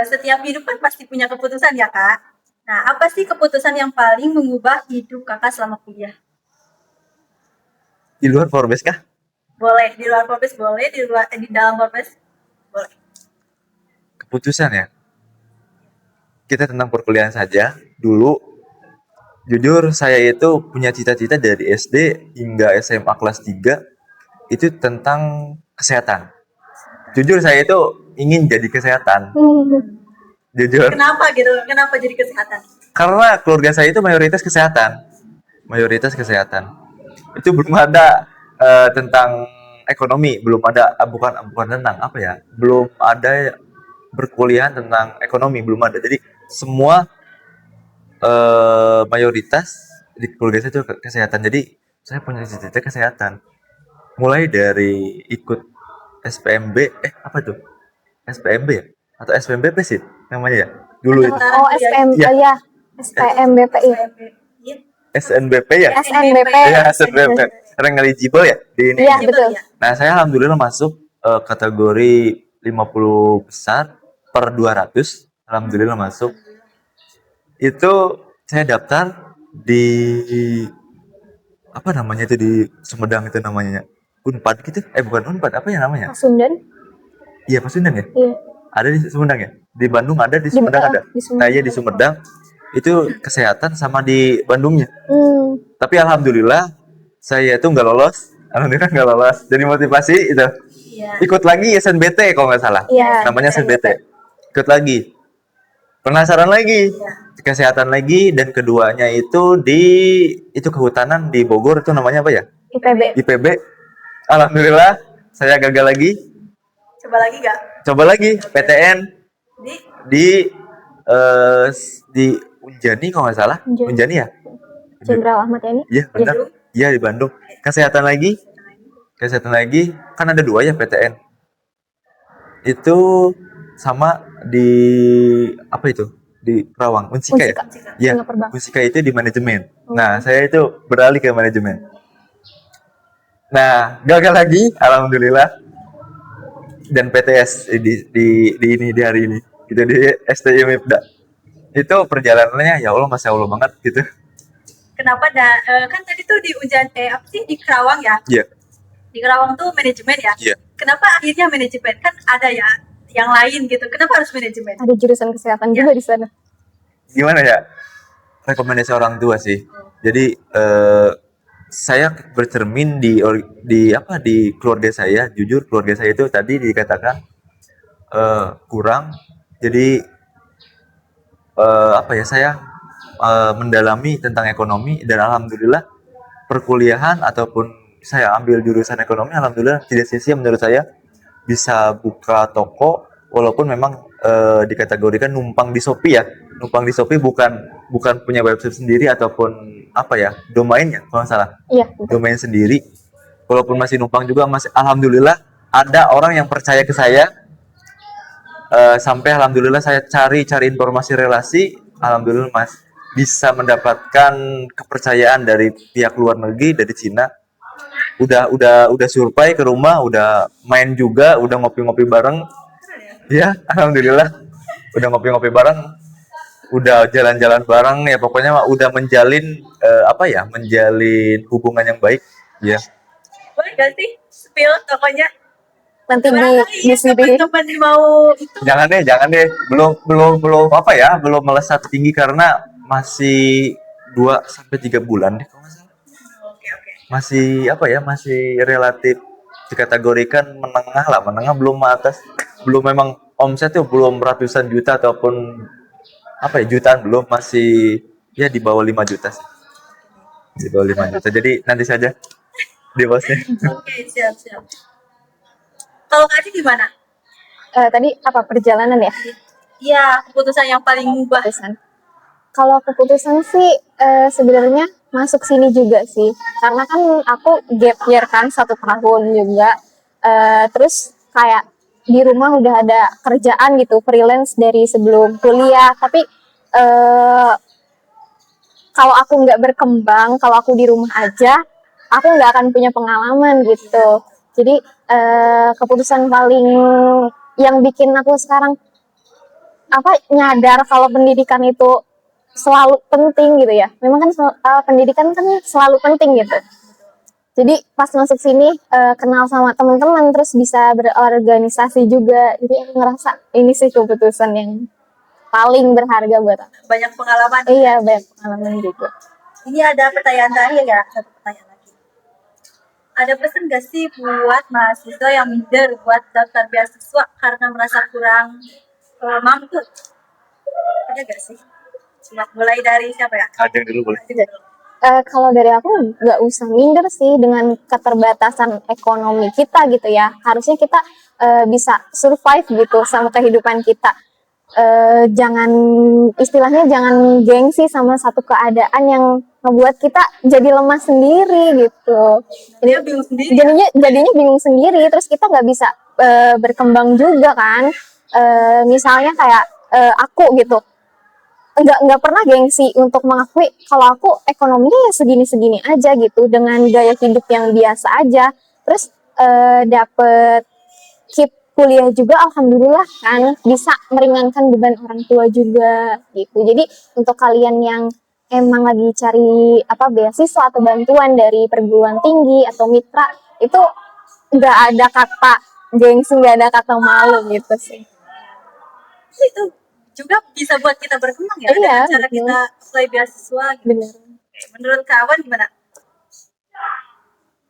Setiap hidup kan pasti punya keputusan ya, Kak. Nah, apa sih keputusan yang paling mengubah hidup Kakak selama kuliah? Di luar Porbes kah? Boleh di luar Forbes, boleh di dalam Forbes, boleh. Keputusan ya. Kita tentang perkuliahan saja dulu. Jujur saya itu punya cita-cita dari SD hingga SMA kelas 3 itu tentang kesehatan. Jujur saya itu ingin jadi kesehatan. Jujur. Kenapa gitu? Kenapa jadi kesehatan? Karena keluarga saya itu mayoritas kesehatan. Mayoritas kesehatan. Itu belum ada tentang ekonomi, belum ada bukan tentang apa ya? Belum ada perkuliahan tentang ekonomi, belum ada. Jadi semua mayoritas di keluarga saya itu kesehatan. Jadi saya punya cita-cita kesehatan. Mulai dari ikut SPMB, apa tuh? SPMB ya? Atau SPMBP sih namanya ya? Dulu itu. Oh, SPM, Iya. ya. SPMBP ya. Iya. SNBP ya? SNBP. Ya, SNBP. Rank eligible ya? Di ini. Iya, betul. Ya. Nah, saya alhamdulillah masuk kategori 50 besar per 200. Alhamdulillah masuk. Itu saya daftar di apa namanya itu, di Sumedang itu namanya. Unpad gitu. Bukan Unpad, apa ya namanya? Pasundan. Iya, Pasundan ya? Iya. Ada di Sumedang ya? Di Bandung ada, di Sumedang ada. Di Sumedang. Nah, iya di Sumedang itu kesehatan sama di Bandungnya. Hmm. Tapi alhamdulillah saya itu nggak lolos. Alhamdulillah nggak lolos. Jadi motivasi itu Iya. ikut lagi SNBT kalau nggak salah. Iya. Namanya SNBT. Ikut lagi. Penasaran lagi. Kesehatan lagi, dan keduanya itu itu kehutanan di Bogor, itu namanya apa ya? IPB. IPB. Alhamdulillah saya gagal lagi. Coba lagi nggak? Coba lagi PTN Di di di Unjani kalau nggak salah. Unjani. Unjani ya? Jenderal Ahmad Yani. Iya benar. Iya di Bandung. Kesehatan lagi. Kesehatan lagi. Kan ada 2 ya PTN. Itu sama di apa itu? Di Kerawang. Unsika ya? Iya. Singapura Bank. Unsika itu di manajemen. Nah, saya itu beralih ke manajemen. Nah, gagal lagi alhamdulillah. Dan PTS di hari ini. Gitu di STI MIPDA. Itu perjalanannya ya Allah, Masya Allah banget gitu. kenapa kan tadi tuh di Unjan apa sih di Kerawang ya? Iya. Di Kerawang tuh manajemen ya? Iya. Kenapa akhirnya manajemen? Kan ada ya yang lain gitu. Kenapa harus manajemen? Ada jurusan kesehatan juga di sana. Gimana ya, rekomendasi orang tua sih. Jadi saya bercermin di keluarga saya. Jujur keluarga saya itu tadi dikatakan kurang. Jadi saya mendalami tentang ekonomi, dan alhamdulillah perkuliahan ataupun saya ambil jurusan ekonomi, alhamdulillah tidak sia-sia menurut saya. Bisa buka toko walaupun memang dikategorikan numpang di Shopee ya. Numpang di Shopee bukan punya website sendiri ataupun apa ya, domainnya kalau nggak salah. Iya, betul. Domain sendiri. Walaupun masih numpang juga, masih alhamdulillah ada orang yang percaya ke saya. Sampai alhamdulillah saya cari informasi relasi, alhamdulillah Mas bisa mendapatkan kepercayaan dari pihak luar negeri, dari Cina. Udah survei ke rumah, udah main juga, udah ngopi-ngopi bareng. Ya, alhamdulillah. Udah ngopi-ngopi bareng, udah jalan-jalan bareng ya, pokoknya udah menjalin menjalin hubungan yang baik ya. Gak sih? Spill tokonya. Nanti Gimana di iya sini. kapan-kapan mau itu? Jangan deh. Belum apa ya? Belum melesat tinggi karena masih 2 sampai 3 bulan deh kalau nggak salah. Oke, oke. Masih apa ya? Masih relatif dikategorikan menengah lah, menengah belum atas, belum memang omsetnya belum ratusan juta ataupun apa ya jutaan belum, masih ya di bawah 5 juta sih. Di bawah 5 juta. Jadi nanti saja di bosnya. Oke, siap, siap. Kalau Kak Adi gimana? Tadi apa perjalanan ya? Iya, keputusan yang paling mubah. Keputusan. Kalau keputusan sih sebenarnya masuk sini juga sih, karena kan aku gap year kan 1 tahun juga. Terus kayak di rumah udah ada kerjaan gitu, freelance dari sebelum kuliah. Tapi eh, kalau aku nggak berkembang, kalau aku di rumah aja, aku nggak akan punya pengalaman gitu. Jadi keputusan paling yang bikin aku sekarang apa nyadar kalau pendidikan itu selalu penting gitu ya. Memang kan pendidikan kan selalu penting gitu. Jadi pas masuk sini kenal sama teman-teman terus bisa berorganisasi juga. Jadi aku ngerasa ini sih keputusan yang paling berharga buat aku. Banyak pengalaman. Iya, banyak pengalaman juga. Ini ada pertanyaan terakhir ya, satu pertanyaan lagi. Ada pesan gak sih buat mahasiswa yang minder buat daftar beasiswa karena merasa kurang mampu? Ada gak sih? Coba mulai dari siapa ya? Ajeng dulu boleh. Kalau dari aku nggak usah minder sih dengan keterbatasan ekonomi kita gitu ya. Harusnya kita bisa survive gitu sama kehidupan kita. Jangan istilahnya jangan gengsi sama satu keadaan yang ngebuat kita jadi lemah sendiri gitu. Dia bingung sendiri. Jadinya bingung sendiri. Terus kita nggak bisa berkembang juga kan. Misalnya kayak aku gitu. Nggak pernah gengsi untuk mengakui kalau aku ekonominya ya segini-segini aja gitu dengan gaya hidup yang biasa aja. Terus dapet keep kuliah juga alhamdulillah kan bisa meringankan beban orang tua juga gitu. Jadi untuk kalian yang emang lagi cari apa beasiswa atau bantuan dari perguruan tinggi atau mitra itu nggak ada kata gengsi, nggak ada kata malu gitu sih. Itu juga bisa buat kita berkembang ya, Iya, dengan cara betul. kita apply beasiswa gitu. Bener. Menurut kawan gimana?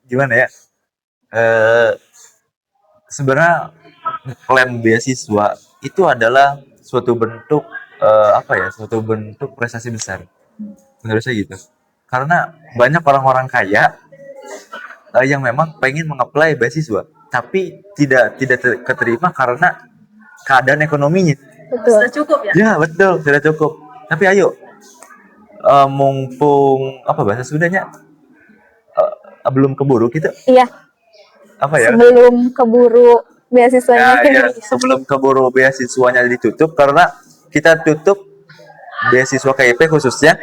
Gimana ya? Sebenarnya klaim beasiswa itu adalah suatu bentuk apa ya? Suatu bentuk prestasi besar. Menurut saya gitu. Karena banyak orang-orang kaya yang memang pengen mengapply beasiswa, tapi tidak keterima karena keadaan ekonominya. Betul. Sudah cukup ya? Ya betul, sudah cukup. Tapi ayo, mumpung apa bahasa Sundanya belum keburu gitu, Iya, apa ya? sebelum keburu beasiswanya. Ya, sebelum keburu beasiswanya ditutup, karena kita tutup beasiswa KIP khususnya,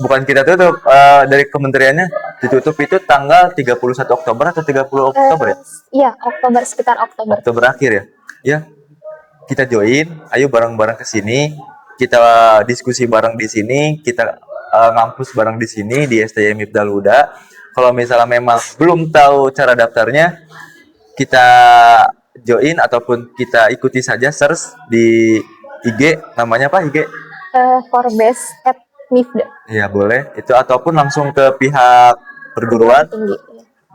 bukan kita tutup dari kementeriannya, ditutup itu tanggal 31 Oktober atau 30 Oktober ya? Iya, Oktober, sekitar Oktober. Oktober akhir ya. Ya, kita join, ayo bareng-bareng ke sini, kita diskusi bareng di sini, kita ngampus bareng di sini di STM Ibdal Huda. Kalau misalnya memang belum tahu cara daftarnya, kita join ataupun kita ikuti saja search di IG, namanya apa IG? Forbes@Mifda. Iya boleh, itu ataupun langsung ke pihak perguruan, Tinggi.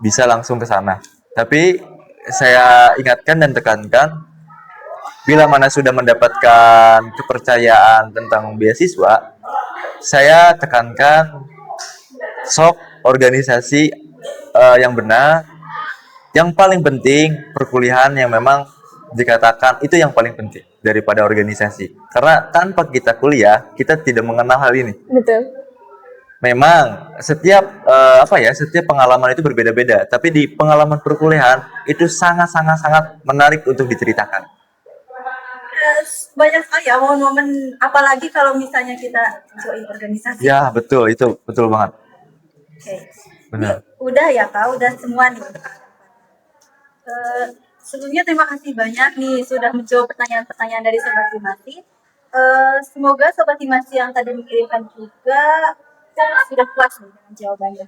bisa langsung ke sana. Tapi saya ingatkan dan tekankan, bila mana sudah mendapatkan kepercayaan tentang beasiswa, saya tekankan sok organisasi yang benar. Yang paling penting perkuliahan yang memang dikatakan itu yang paling penting daripada organisasi. Karena tanpa kita kuliah, kita tidak mengenal hal ini. Betul. Memang setiap setiap pengalaman itu berbeda-beda, tapi di pengalaman perkuliahan itu sangat menarik untuk diceritakan. Banyak sekali ya momen-momen, apalagi kalau misalnya kita join organisasi. Ya, betul, itu betul banget. Oke. Benar. Udah ya Kak, udah semua nih. Sebelumnya terima kasih banyak nih sudah menjawab pertanyaan-pertanyaan dari Sobat Himasi. Semoga Sobat Himasi yang tadi mengirimkan juga sudah puas nih dengan jawabannya.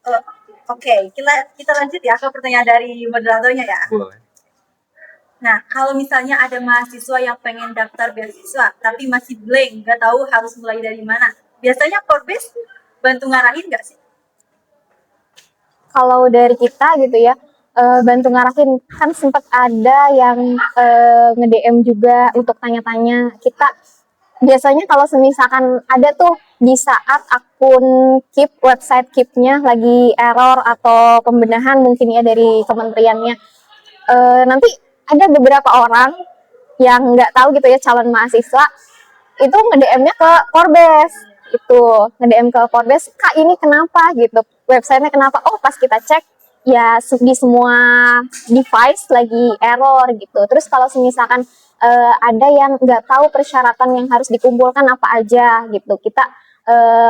Eh, Oke, kita lanjut ya ke pertanyaan dari moderatornya ya. Boleh. Nah, kalau misalnya ada mahasiswa yang pengen daftar beasiswa, tapi masih blank, nggak tahu harus mulai dari mana. Biasanya Forbes bantu ngarahin nggak sih? Kalau dari kita gitu ya, bantu ngarahin, kan sempat ada yang nge-DM juga untuk tanya-tanya kita. Biasanya kalau semisalkan ada tuh di saat akun website Keep-nya lagi error atau pembenahan mungkin ya dari kementeriannya, nanti ada beberapa orang yang nggak tahu gitu ya, calon mahasiswa itu nge-DM-nya ke Forbes, itu nge-DM ke Forbes, kak ini kenapa gitu, websitenya kenapa, oh pas kita cek ya di semua device lagi error gitu. Terus kalau misalkan ada yang nggak tahu persyaratan yang harus dikumpulkan apa aja gitu, kita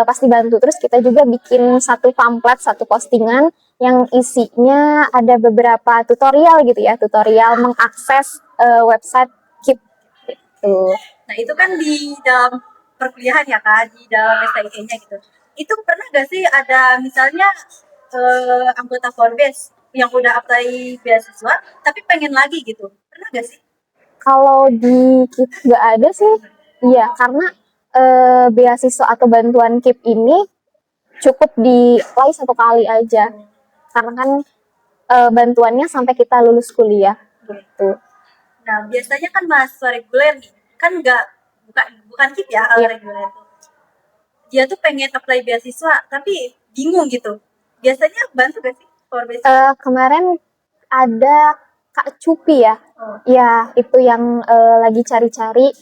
pasti bantu. Terus kita juga bikin satu pamflet, satu postingan yang isinya ada beberapa tutorial gitu ya, tutorial mengakses website Keep gitu. Nah, itu kan di dalam perkuliahan ya Kak, di dalam STI-nya gitu. Itu pernah nggak sih ada misalnya anggota Forbes yang udah apply beasiswa, tapi pengen lagi gitu? Pernah nggak sih? Kalau di KIP nggak ada sih, iya karena beasiswa atau bantuan KIP ini cukup di apply satu kali aja, karena kan bantuannya sampai kita lulus kuliah gitu. Nah, biasanya kan mahasiswa reguler nih, kan nggak bukan KIP ya kalau Iya. reguler tuh. Dia tuh pengen apply beasiswa, tapi bingung gitu. Biasanya bantu gak sih Forbes? Kemarin ada Kak Cupi ya, Oh. ya itu yang lagi cari-cari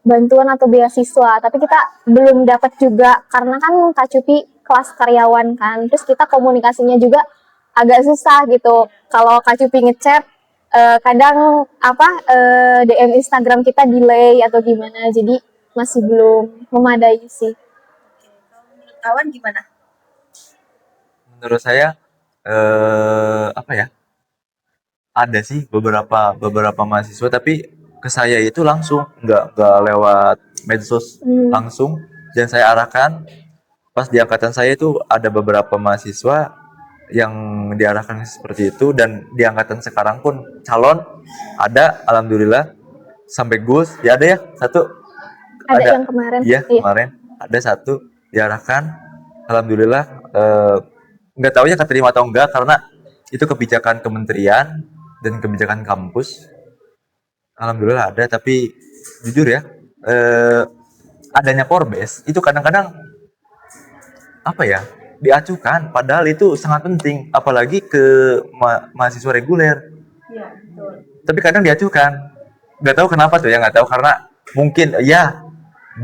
bantuan atau beasiswa, tapi kita belum dapat juga karena kan Kak Cupi kelas karyawan kan, terus kita komunikasinya juga agak susah gitu. Kalau Kak Cupi ngechat, kadang DM Instagram kita delay atau gimana, jadi masih belum memadai sih. Oke, kalau menurut kawan gimana? Menurut saya apa ya? Ada sih beberapa mahasiswa, tapi ke saya itu langsung, nggak lewat medsos, langsung. Dan saya arahkan, pas di angkatan saya itu ada beberapa mahasiswa yang diarahkan seperti itu, dan di angkatan sekarang pun calon ada, alhamdulillah, sampai Gus ya ada ya satu, Ada yang kemarin. iya kemarin ada satu diarahkan, alhamdulillah. Nggak tahu ya keterima atau enggak, karena itu kebijakan kementerian dan kebijakan kampus. Alhamdulillah ada, tapi jujur ya, adanya Forbes itu kadang-kadang apa ya, diacukan, padahal itu sangat penting, apalagi ke mahasiswa reguler. Iya, betul. Tapi kadang diacukan, nggak tahu kenapa tuh ya, nggak tahu, karena mungkin ya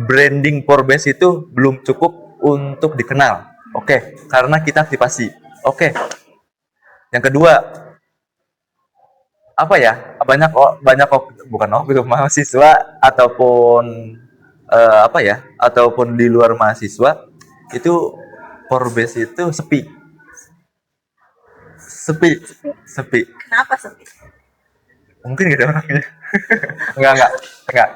branding Forbes itu belum cukup untuk dikenal. Oke, karena kita aktivasi. Oke. Yang kedua, apa ya, bukan mahasiswa ataupun ataupun di luar mahasiswa itu Forbes itu sepi. Kenapa sepi? Mungkin gak ada orangnya. enggak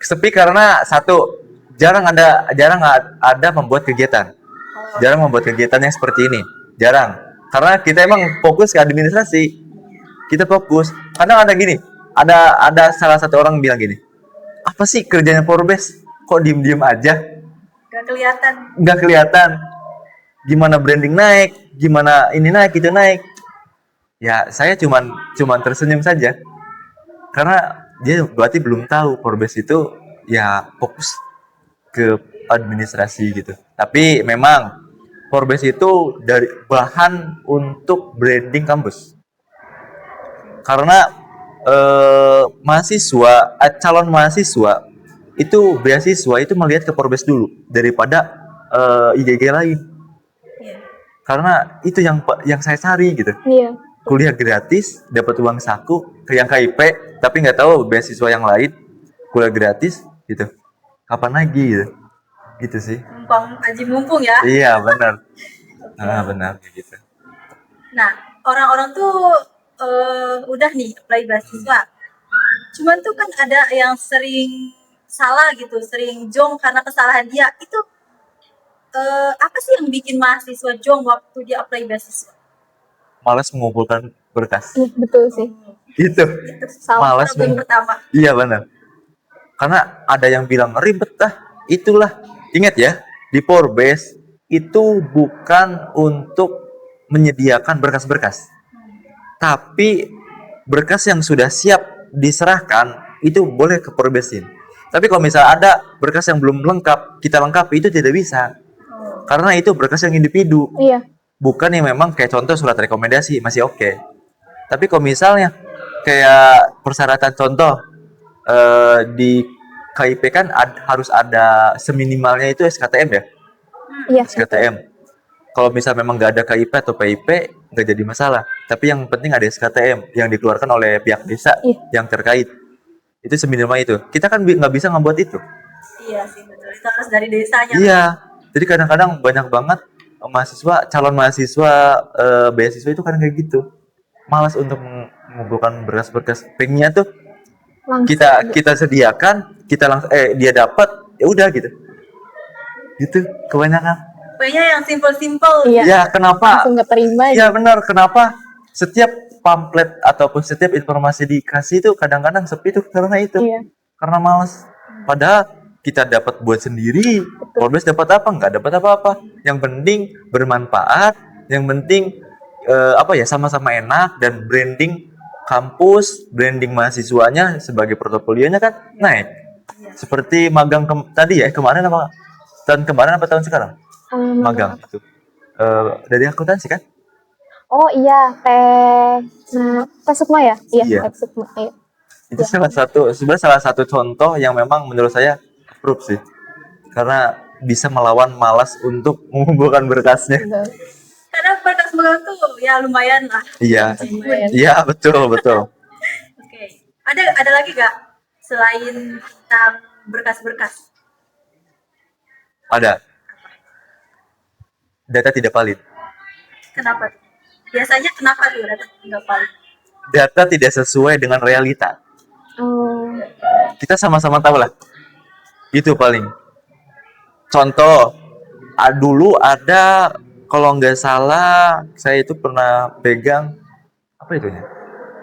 sepi karena satu, jarang ada membuat kegiatan yang seperti ini, jarang, karena kita emang fokus ke administrasi. Kita fokus. Kadang ada salah satu orang bilang gini, apa sih kerjanya Forbes, kok diem aja, Gak kelihatan. nggak kelihatan gimana branding naik, gimana ini naik itu naik. Ya saya cuman tersenyum saja, karena dia berarti belum tahu Forbes itu ya fokus ke administrasi gitu. Tapi memang Forbes itu dari bahan untuk branding kampus, karena calon mahasiswa itu beasiswa itu melihat ke Forbes dulu daripada IG lain, Iya. karena itu yang saya cari gitu. Iya. Kuliah gratis, dapat uang saku, ke yang KIP, tapi nggak tahu beasiswa yang lain kuliah gratis gitu. Kapan lagi gitu sih. Mumpung ya. Iya benar. Benar gitu. Nah, orang-orang tuh udah nih apply beasiswa. Cuman tuh kan ada yang sering salah gitu, sering jong karena kesalahan dia. Itu apa sih yang bikin mahasiswa jong waktu dia apply beasiswa? Malas mengumpulkan berkas. Iya, betul sih. Itu. Itu Sama. Malas problem pertama. Iya benar. Karena ada yang bilang ribet itulah. Ingat ya, di Porbes itu bukan untuk menyediakan berkas-berkas. Tapi berkas yang sudah siap diserahkan itu boleh ke Porbesin. Tapi kalau misalnya ada berkas yang belum lengkap, kita lengkapi itu tidak bisa. Karena itu berkas yang individu. Iya. Bukan yang memang kayak contoh surat rekomendasi masih oke. Tapi kalau misalnya kayak persyaratan contoh di KIP kan harus ada seminimalnya itu SKTM ya. Iya. SKTM. Kalau misal memang nggak ada KIP atau PIP nggak jadi masalah. Tapi yang penting ada SKTM yang dikeluarkan oleh pihak desa Iya. yang terkait. Itu seminimal itu. Kita kan nggak bisa ngebuat itu. Iya sih betul. Itu harus dari desanya. Iya. Jadi kadang-kadang banyak banget calon mahasiswa beasiswa itu kan kayak gitu. Malas untuk mengumpulkan berkas-berkas. Pengennya tuh Langsung. kita sediakan, kita langsung dia dapat, ya udah gitu. Gitu kebanyakan. Pokoknya yang simple-simple. Iya. Ya kenapa? Langsung nggak terima. Ya benar, kenapa setiap pamflet ataupun setiap informasi dikasih itu kadang-kadang sepi tuh karena itu. Iya. Karena malas. Padahal kita dapat buat sendiri. Forbes dapat apa? Nggak dapat apa-apa. Yang penting bermanfaat, yang penting sama-sama enak dan branding kampus, branding mahasiswanya sebagai portofolionya kan naik. Seperti magang tadi ya, kemarin apa? Tahun kemarin apa tahun sekarang? Magang itu. Dari akuntansi kan? Oh iya, Teh Sukma ya? Iya. Teh Sukma. Iya. Itu sebenarnya salah satu contoh yang memang menurut saya approve sih. Karena bisa melawan malas untuk mengumpulkan berkasnya. Betul. Karena berkas magang tuh ya lumayan lah. Iya. Lumayan. Iya, betul. Oke. Ada lagi gak selain tentang berkas-berkas? Ada. Data tidak valid. Kenapa? Biasanya kenapa tuh data nggak valid? Data tidak sesuai dengan realita. Oh, Kita sama-sama tahu lah. Itu paling. Contoh, dulu ada kalau nggak salah saya itu pernah pegang apa itunya?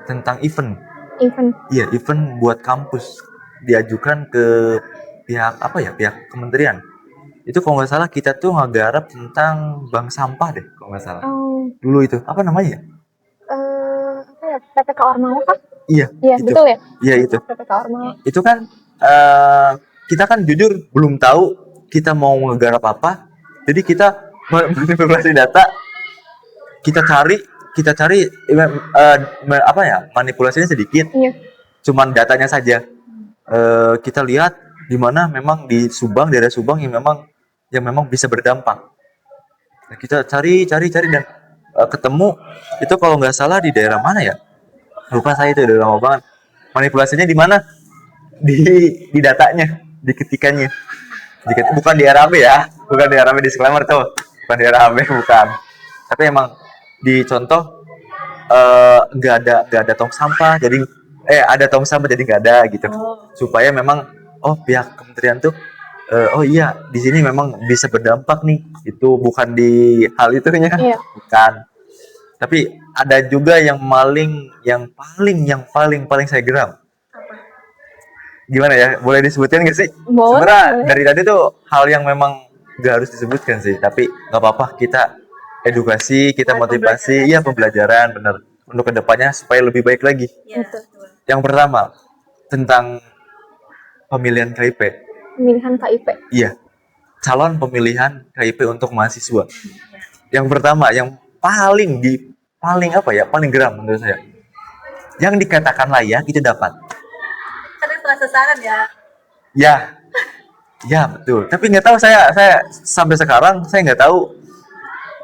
Tentang event. event. Iya, event buat kampus diajukan ke pihak pihak kementerian. Itu kalau nggak salah kita tuh ngegarap tentang bank sampah deh kalau nggak salah. Oh, Dulu itu apa namanya ya? apa ya? PPK Ormawa kah? Iya, Iya, itu. betul ya? Iya itu. PPK Ormawa. Itu kan kita kan jujur belum tahu kita mau ngegarap apa. Jadi kita manipulasi data, kita cari manipulasinya sedikit. Iya. Cuman datanya saja. Kita lihat di mana memang di Subang, daerah Subang yang memang bisa berdampak. Nah, kita cari dan ketemu itu kalau nggak salah di daerah mana ya? Lupa saya itu udah lama banget. Manipulasinya di mana? Di datanya, di ketikannya. Bukan di RAB ya, bukan di RAB disclaimer tuh. Bukan di RAB bukan. Tapi emang di contoh nggak ada tong sampah jadi ada tong sampah jadi nggak ada gitu. Supaya memang pihak kementerian tuh oh iya di sini memang bisa berdampak nih. Itu bukan di hal itunya. Iya. Bukan. Tapi ada juga yang paling saya geram. Gimana ya? Boleh disebutkan nggak sih? Boleh. Sebenarnya dari tadi tuh hal yang memang nggak harus disebutkan sih, tapi nggak apa-apa, kita edukasi, kita motivasi, pembelajaran bener untuk kedepannya supaya lebih baik lagi. Ya, Betul. Yang pertama tentang pemilihan KIP. Pemilihan KIP. Iya, calon pemilihan KIP untuk mahasiswa. Yang pertama, yang paling geram menurut saya. Yang dikatakan layak itu dapat. karena setelah sasaran ya. Ya betul. Tapi nggak tahu saya sampai sekarang saya nggak tahu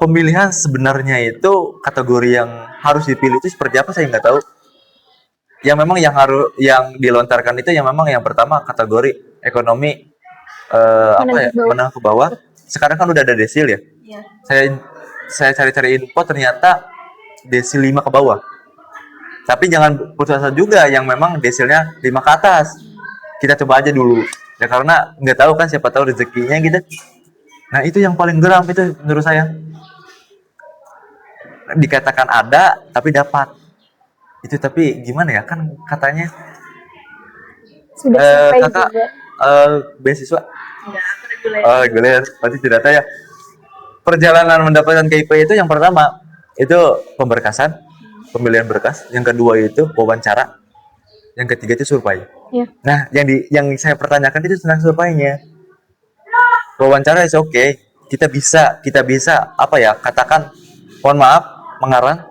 pemilihan sebenarnya itu kategori yang harus dipilih itu seperti apa, saya nggak tahu. Yang memang yang dilontarkan itu yang memang yang pertama kategori ekonomi menengah ke bawah. Sekarang kan udah ada desil ya. Iya. Saya cari-cari info ternyata desil 5 ke bawah. Tapi jangan putus asa juga yang memang desilnya 5 ke atas. Kita coba aja dulu. Ya karena nggak tahu kan, siapa tahu rezekinya gitu. Nah, itu yang paling geram itu menurut saya. Dikatakan ada tapi dapat. Itu tapi gimana ya? Kan katanya Sudah sampai kakak juga. beasiswa Enggak, aku reguler. reguler berarti tidak tahu ya. Perjalanan mendapatkan KIP itu yang pertama itu pemberkasan, pemilihan berkas, yang kedua itu wawancara, yang ketiga itu survei. Iya. Nah, yang saya pertanyakan itu tentang surveinya. Wawancara is oke, kita bisa apa ya, katakan mohon maaf mengarang,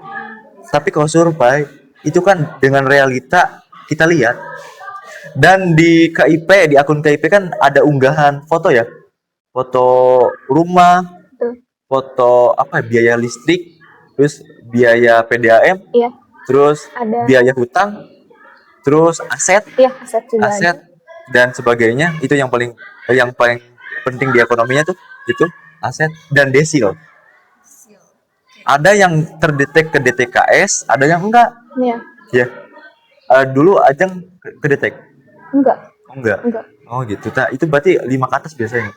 tapi kalau survei itu kan dengan realita kita lihat. Dan di KIP, di akun KIP kan ada unggahan foto ya, foto rumah, Betul. foto apa ya, biaya listrik, terus biaya PDAM, Iya. terus Ada. biaya hutang, terus aset Iya, aset juga ada. dan sebagainya. Itu yang paling penting di ekonominya tuh itu aset dan desil. Ada yang terdetek ke DTKS, ada yang enggak. Iya. Ya. Dulu Ajeng ke detek. Enggak. Enggak. Enggak. Oh gitu. Nah, itu berarti 5 ke atas biasanya.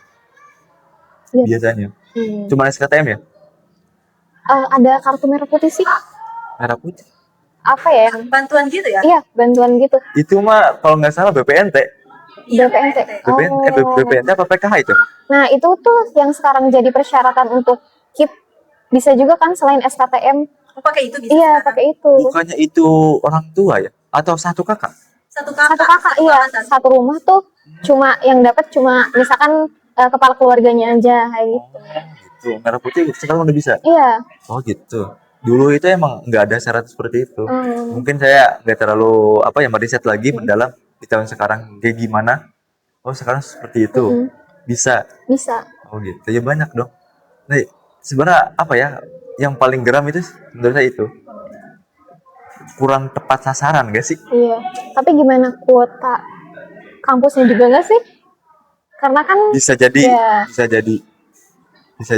Iya. Biasanya. Hmm. Cuma SKTM ya? Ada kartu merah putih sih. Merah putih. Apa ya? Bantuan gitu ya? Iya, bantuan gitu. Itu mah kalau nggak salah BPNT. Iya, BPNT. BPNT apa PKH itu? Nah, itu tuh yang sekarang jadi persyaratan untuk KIP. Bisa juga kan selain SKTM. Aku pakai itu bisa. Iya, sekarang. pakai itu. Bukannya itu orang tua ya? Atau satu kakak? Satu kakak. Satu kakak, iya. Satu rumah tuh cuma yang dapat cuma misalkan kepala keluarganya aja kayak gitu. Gitu. Merah putih sekarang udah bisa? Iya. Oh gitu. Dulu itu emang nggak ada syarat seperti itu. Hmm. Mungkin saya nggak terlalu meriset lagi mendalam di tahun sekarang kayak gimana. Oh sekarang seperti itu. Bisa. Bisa. Oh gitu. Ya banyak dong. Nah, sebenarnya apa ya? Yang paling geram itu menurut saya itu kurang tepat sasaran gak sih? Iya. Tapi gimana kuota kampusnya juga nggak sih? Karena kan Bisa jadi, ya, bisa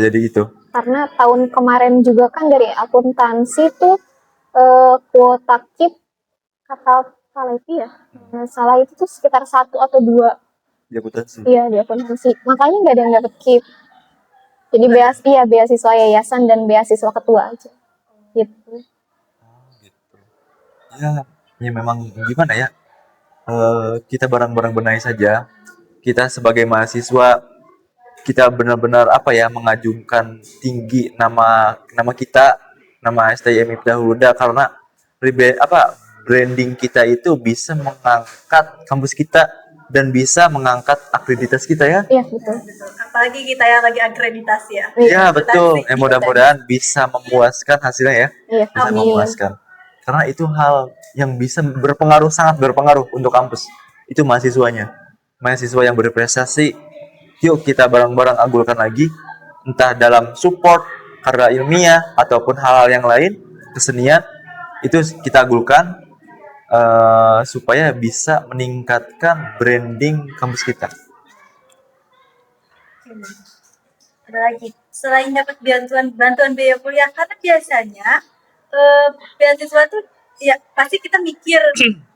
jadi itu. karena tahun kemarin juga kan dari akuntansi tuh kuota KIP kata Palevi ya, nggak salah itu tuh sekitar 1 atau 2. Di akuntansi. Iya, di akuntansi. Makanya nggak ada yang dapet KIP. Jadi beasiswa yayasan dan beasiswa ketua aja. Gitu. Gitu. Ya memang gimana ya? Kita bareng-bareng benahi saja. Kita sebagai mahasiswa, kita benar-benar mengajukan tinggi nama kita, nama STIM Ibda Huda, karena branding kita itu bisa mengangkat kampus kita dan bisa mengangkat akreditas kita ya. Iya, betul. Apalagi kita yang lagi akreditasi ya. Iya betul. Akreditasi. Mudah-mudahan bisa memuaskan hasilnya ya. Iya, Bisa amin. memuaskan. Karena itu hal yang bisa sangat berpengaruh untuk kampus. Itu mahasiswanya. Mahasiswa yang berprestasi, yuk kita bareng-bareng agulkan lagi, entah dalam support karya ilmiah ataupun hal-hal yang lain, kesenian, itu kita agulkan supaya bisa meningkatkan branding kampus kita. Ada lagi, selain dapat bantuan biaya kuliah, karena biasanya beasiswa tuh ya pasti kita mikir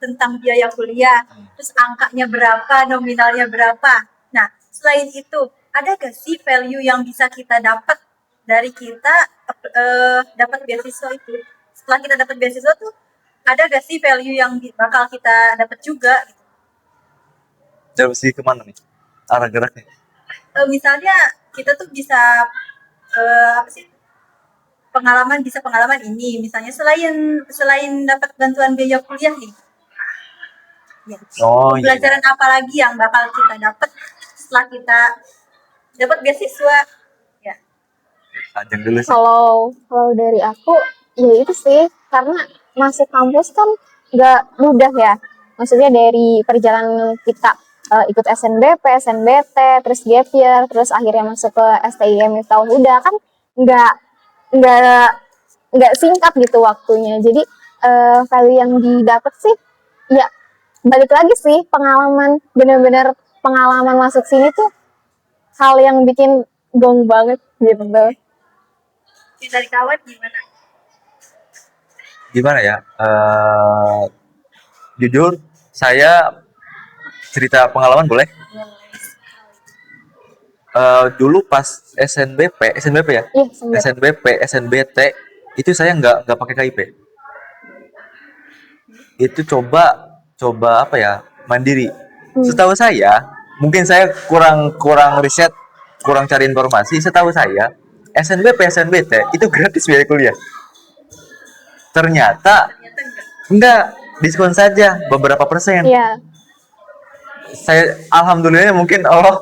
tentang biaya kuliah, terus angkanya berapa, nominalnya berapa. Nah, selain itu, ada gak sih value yang bisa kita dapat dari kita dapat beasiswa itu? Setelah kita dapat beasiswa tuh, ada gak sih value yang bakal kita dapat juga? Gitu? Jauh sih kemana nih arah geraknya? Misalnya kita tuh bisa pengalaman ini, misalnya selain dapat bantuan biaya kuliah nih. Ya. Pembelajaran apa lagi yang bakal kita dapat setelah kita dapat beasiswa? Ya. Ajeng dulu sih. Kalau dari aku ya itu sih, karena masuk kampus kan nggak mudah ya. Maksudnya dari perjalanan kita ikut SNBP, SNBT, terus gap year, terus akhirnya masuk ke STIM tahun udah kan nggak singkat gitu waktunya. Jadi value yang didapat sih ya balik lagi sih pengalaman, bener-bener pengalaman masuk sini tuh hal yang bikin gong banget gitu. Dari kawan gimana? Gimana ya? Jujur, saya cerita pengalaman boleh? dulu pas SNBP ya, Iya, sambil. SNBT itu saya nggak pakai KIP. Itu coba apa ya, mandiri. Setahu saya, mungkin saya kurang kurang riset, kurang cari informasi. Setahu saya, SNBP SNBT itu gratis biaya kuliah. Ternyata Ternyata enggak. enggak, diskon saja beberapa persen. Iya, Saya alhamdulillah mungkin Allah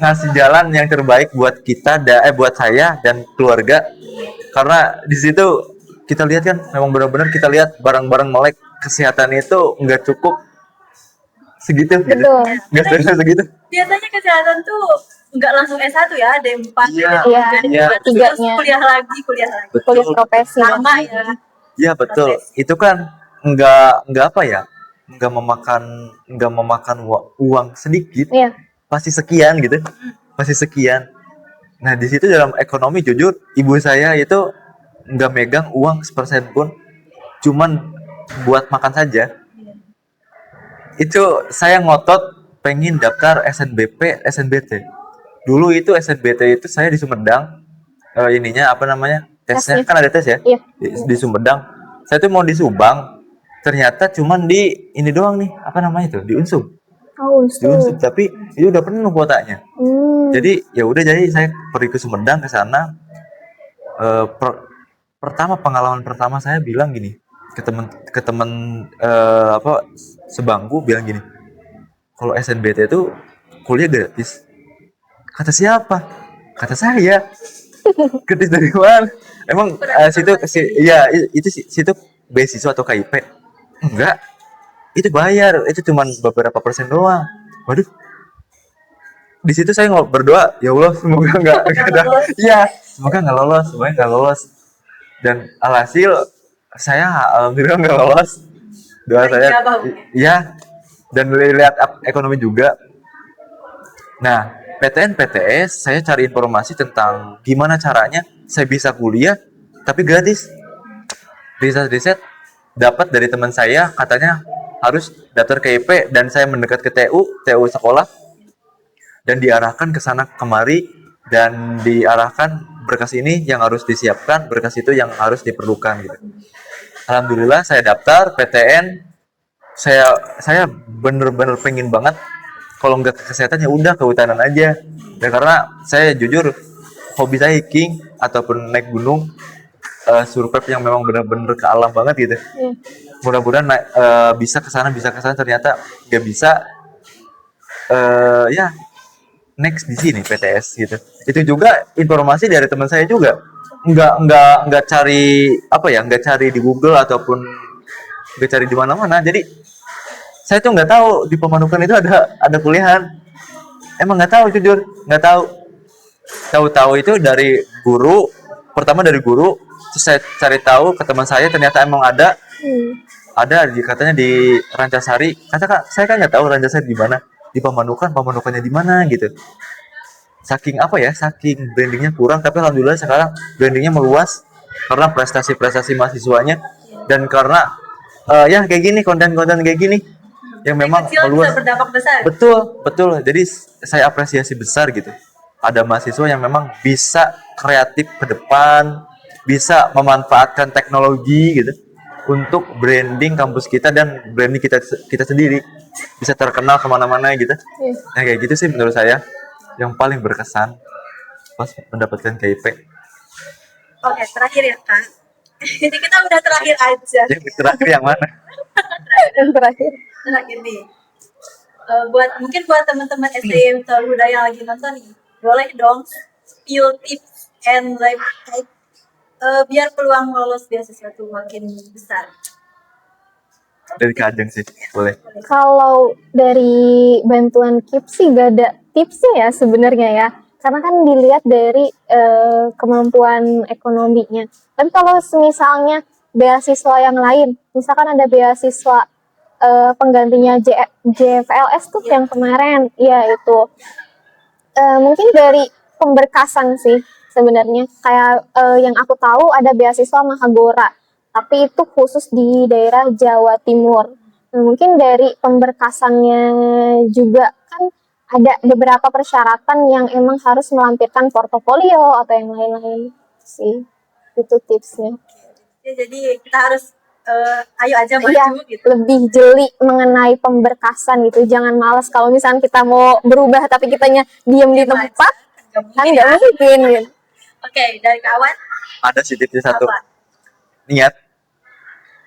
ngasih jalan yang terbaik buat kita buat saya dan keluarga, karena di situ kita lihat kan memang benar-benar kita lihat barang-barang melek, kesehatan itu nggak cukup segitu gitu, betul. nggak segitu. Biasanya kesehatan tuh nggak langsung S1 ya, ada yang 4, Iya, ada iya, yang 3, iya. terus Tiganya. kuliah lagi. Kuliah Betul, profesi. Lama ya. ya betul. Proses. Itu kan nggak apa ya, nggak memakan uang sedikit, Iya, pasti sekian gitu, pasti sekian. Nah, di situ dalam ekonomi jujur ibu saya itu nggak megang uang sepersen pun, cuman buat makan saja. Itu saya ngotot pengen daftar SNBP SNBT. Dulu itu SNBT itu saya di Sumedang, ininya apa namanya, tesnya Tesnya. kan ada tes ya, iya. di Sumedang. Saya tuh mau di Subang, ternyata cuman di ini doang nih, apa namanya tuh, di Unsum, Oh, di Unsum, tapi itu udah penuh kuotanya. Jadi ya udah, jadi saya pergi ke Sumedang ke sana. Pertama, pengalaman pertama saya bilang gini ke temen apa sebangku, bilang gini, kalau SNBT itu kuliah gratis. Kata siapa? Kata saya. Gratis dari mana? Emang iya itu situ beasiswa atau KIP? Enggak, itu bayar, itu cuman beberapa persen doang. Waduh, di situ saya berdoa, ya Allah semoga nggak ada, iya semoga nggak lolos, semoga nggak lolos. Dan alhasil saya alhamdulillah nggak lolos. Doa saya, iya. Dan lihat ekonomi juga. Nah, PTN PTS saya cari informasi tentang gimana caranya saya bisa kuliah tapi gratis. Riset dapat dari teman saya, katanya harus daftar KIP, dan saya mendekat ke TU sekolah, dan diarahkan ke sana kemari, dan diarahkan berkas ini yang harus disiapkan, berkas itu yang harus diperlukan gitu. Alhamdulillah saya daftar PTN. Saya bener-bener pengen banget, kalau nggak ke kesehatan ya udah kehutanan aja. Dan karena saya jujur hobi saya hiking ataupun naik gunung, survive yang memang benar-benar ke alam banget gitu. Mudah-mudahan bisa ke sana, ternyata nggak bisa. Ya next di sini PTS gitu. Itu juga informasi dari teman saya juga. Nggak cari apa ya, nggak cari di Google ataupun nggak cari di mana-mana. Jadi saya tuh nggak tahu di Pemanukan itu ada kuliahan. Emang nggak tahu, jujur nggak tahu. Tahu-tahu itu dari guru, pertama dari guru, terus saya cari tahu ke teman saya, ternyata emang ada katanya di Rancasari. Saya kan nggak tahu Rancasari di mana, di Pemanukannya di mana gitu. Saking apa ya, saking brandingnya kurang, tapi alhamdulillah sekarang brandingnya meluas karena prestasi mahasiswanya, dan karena ya kayak gini, konten-konten kayak gini yang memang meluas. Bisa berdampak besar. Betul. Jadi saya apresiasi besar gitu. Ada mahasiswa yang memang bisa kreatif ke depan, bisa memanfaatkan teknologi gitu untuk branding kampus kita dan branding kita sendiri, bisa terkenal kemana-mana gitu. Nah kayak gitu sih menurut saya yang paling berkesan pas mendapatkan KIP. Oke, terakhir ya Kak. Jadi kita udah terakhir aja. Yang terakhir yang mana? Yang terakhir. Terakhir nih. Buat teman-teman STM Taruda yang lagi nonton nih, boleh dong spill tips and life hack biar peluang lolos beasiswa tuh makin besar. Dari Kak Ajeng sih, boleh. Kalau dari bantuan KIP sih gak ada tipsnya ya sebenarnya ya. Karena kan dilihat dari kemampuan ekonominya. Tapi kalau misalnya beasiswa yang lain, misalkan ada beasiswa penggantinya JFLS tuh yang kemarin, ya itu. Mungkin dari pemberkasan sih sebenarnya. Kayak yang aku tahu ada beasiswa Mahagora, tapi itu khusus di daerah Jawa Timur. Mungkin dari pemberkasannya juga kan ada beberapa persyaratan yang emang harus melampirkan portofolio atau yang lain-lain sih. Itu tipsnya. Ya, jadi kita harus ayo aja Iya, maju gitu. lebih jeli mengenai pemberkasan gitu. Jangan malas kalau misalnya kita mau berubah tapi kitanya diem di Diem aja, tempat, nggak kan mungkin nggak ya. mungkin gitu. Oke, dari kawan Ada sih tipsnya satu, apa? niat.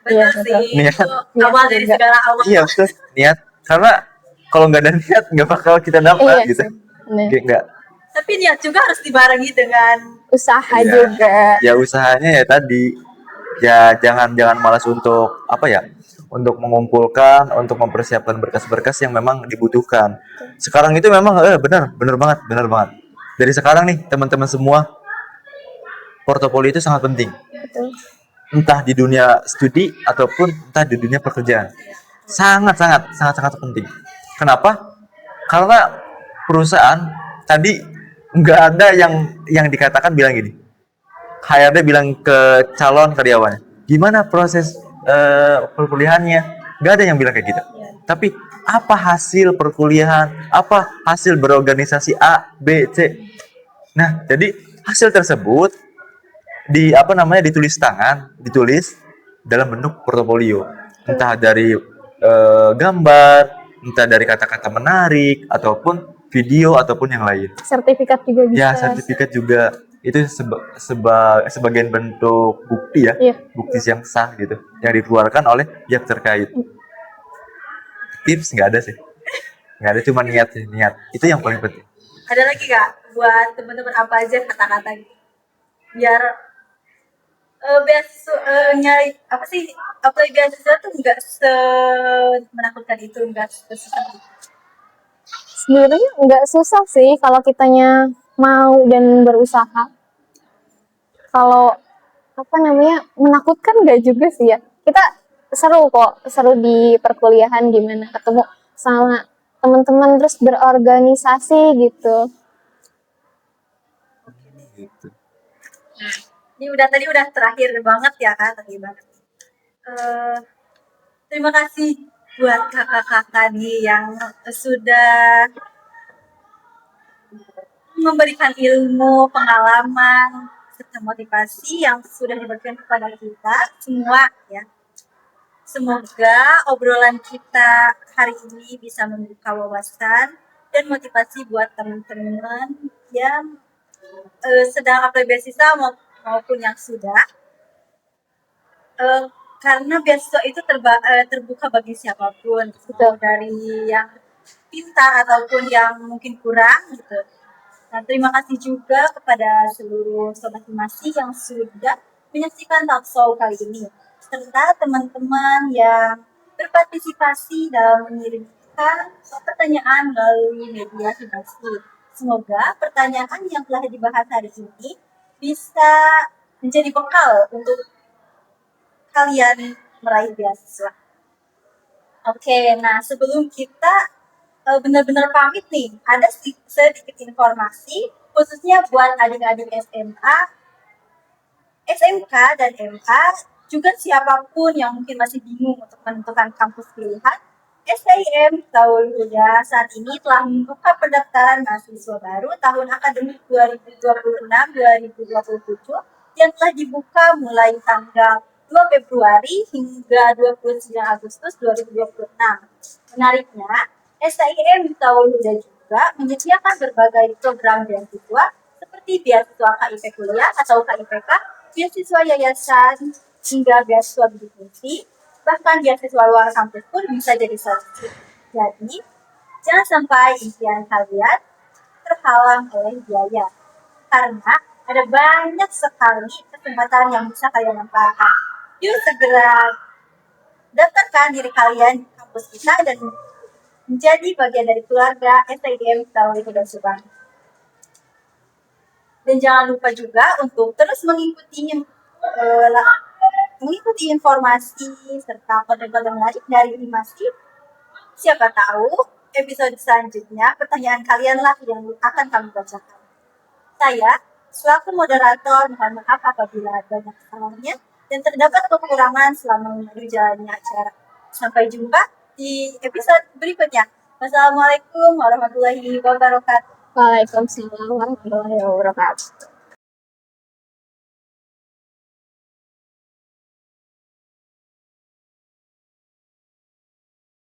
Betul Iya, sih, betul. Niat. itu awal Niat dari juga. segala awal. Iya betul, niat. Karena kalau nggak ada niat nggak bakal kita dapat Iya gitu. sih. Bener. Kayak nggak. Tapi niat juga harus dibarengi dengan Usaha Iya. juga. Ya usahanya ya tadi. Ya jangan malas untuk apa ya? Untuk mengumpulkan, untuk mempersiapkan berkas-berkas yang memang dibutuhkan. Sekarang itu memang benar banget. Dari sekarang nih teman-teman semua, portofolio itu sangat penting. Betul. Entah di dunia studi ataupun entah di dunia pekerjaan. Sangat penting. Kenapa? Karena perusahaan tadi nggak ada yang dikatakan bilang gini. HRD bilang ke calon karyawannya, gimana proses perkuliahannya? Nggak ada yang bilang kayak gitu. Tapi apa hasil perkuliahan? Apa hasil berorganisasi A, B, C? Nah, jadi hasil tersebut ditulis dalam bentuk portofolio. Entah dari gambar, entah dari kata-kata menarik ataupun video ataupun yang lain. Sertifikat juga bisa. Ya, sertifikat juga itu sebagian bentuk bukti ya, Iya. bukti yang sah gitu, yang dikeluarkan oleh pihak terkait. Tips nggak ada sih, nggak ada, cuma niat sih, niat itu yang paling penting. ada lagi gak buat teman-teman apa aja kata-kata gitu? Biar nyari apa sih apply beasiswa tuh nggak menakutkan itu, nggak susah itu. Sebenarnya nggak susah sih kalau kitanya mau dan berusaha. Kalau apa namanya menakutkan nggak juga sih ya. Kita seru kok, seru di perkuliahan gimana ketemu sama teman-teman terus berorganisasi gitu. Gitu. Ini tadi udah terakhir banget ya kan, terakhir banget. Terima kasih buat kakak-kakak nih yang sudah memberikan ilmu, pengalaman, serta motivasi yang sudah diberikan kepada kita semua ya. Semoga obrolan kita hari ini bisa membuka wawasan dan motivasi buat teman-teman yang sedang apply beasiswa maupun yang sudah. Karena beasiswa itu terbuka bagi siapapun, mau dari yang pintar ataupun yang mungkin kurang gitu. Nah, terima kasih juga kepada seluruh sobat Himasi yang sudah menyaksikan talkshow kali ini, serta teman-teman yang berpartisipasi dalam mengirimkan pertanyaan melalui media Himasi. Semoga pertanyaan yang telah dibahas hari ini bisa menjadi bekal untuk kalian meraih beasiswa. Oke, nah sebelum kita benar-benar pamit nih, ada sedikit informasi khususnya buat adik-adik SMA, SMK dan MA, juga siapapun yang mungkin masih bingung untuk menentukan kampus pilihan. SIM Taul Huda saat ini telah membuka pendaftaran mahasiswa baru tahun akademik 2026-2027 yang telah dibuka mulai tanggal 2 Februari hingga 29 Agustus 2026. Menariknya, SIM Taul Huda juga menyediakan berbagai program beasiswa seperti beasiswa KIP kuliah atau KIPK, beasiswa yayasan, hingga beasiswa bidik misi, bahkan beasiswa luar kampus pun bisa jadi solusi. Jadi, jangan sampai impian kalian terhalang oleh biaya. Karena ada banyak sekali kesempatan yang bisa kalian manfaatkan. Yuk segera daftarkan diri kalian di kampus kita dan menjadi bagian dari keluarga SIM Taul Huda Subang. Dan jangan lupa juga untuk terus mengikuti informasi serta konten-konten menarik dari Himasi. Siapa tahu episode selanjutnya pertanyaan kalianlah yang akan kami bacakan. Saya selaku moderator mohon maaf apabila banyak kesalahannya dan terdapat kekurangan selama berjalannya acara. Sampai jumpa di episode berikutnya. Wassalamualaikum warahmatullahi wabarakatuh. Waalaikumsalam warahmatullahi wabarakatuh.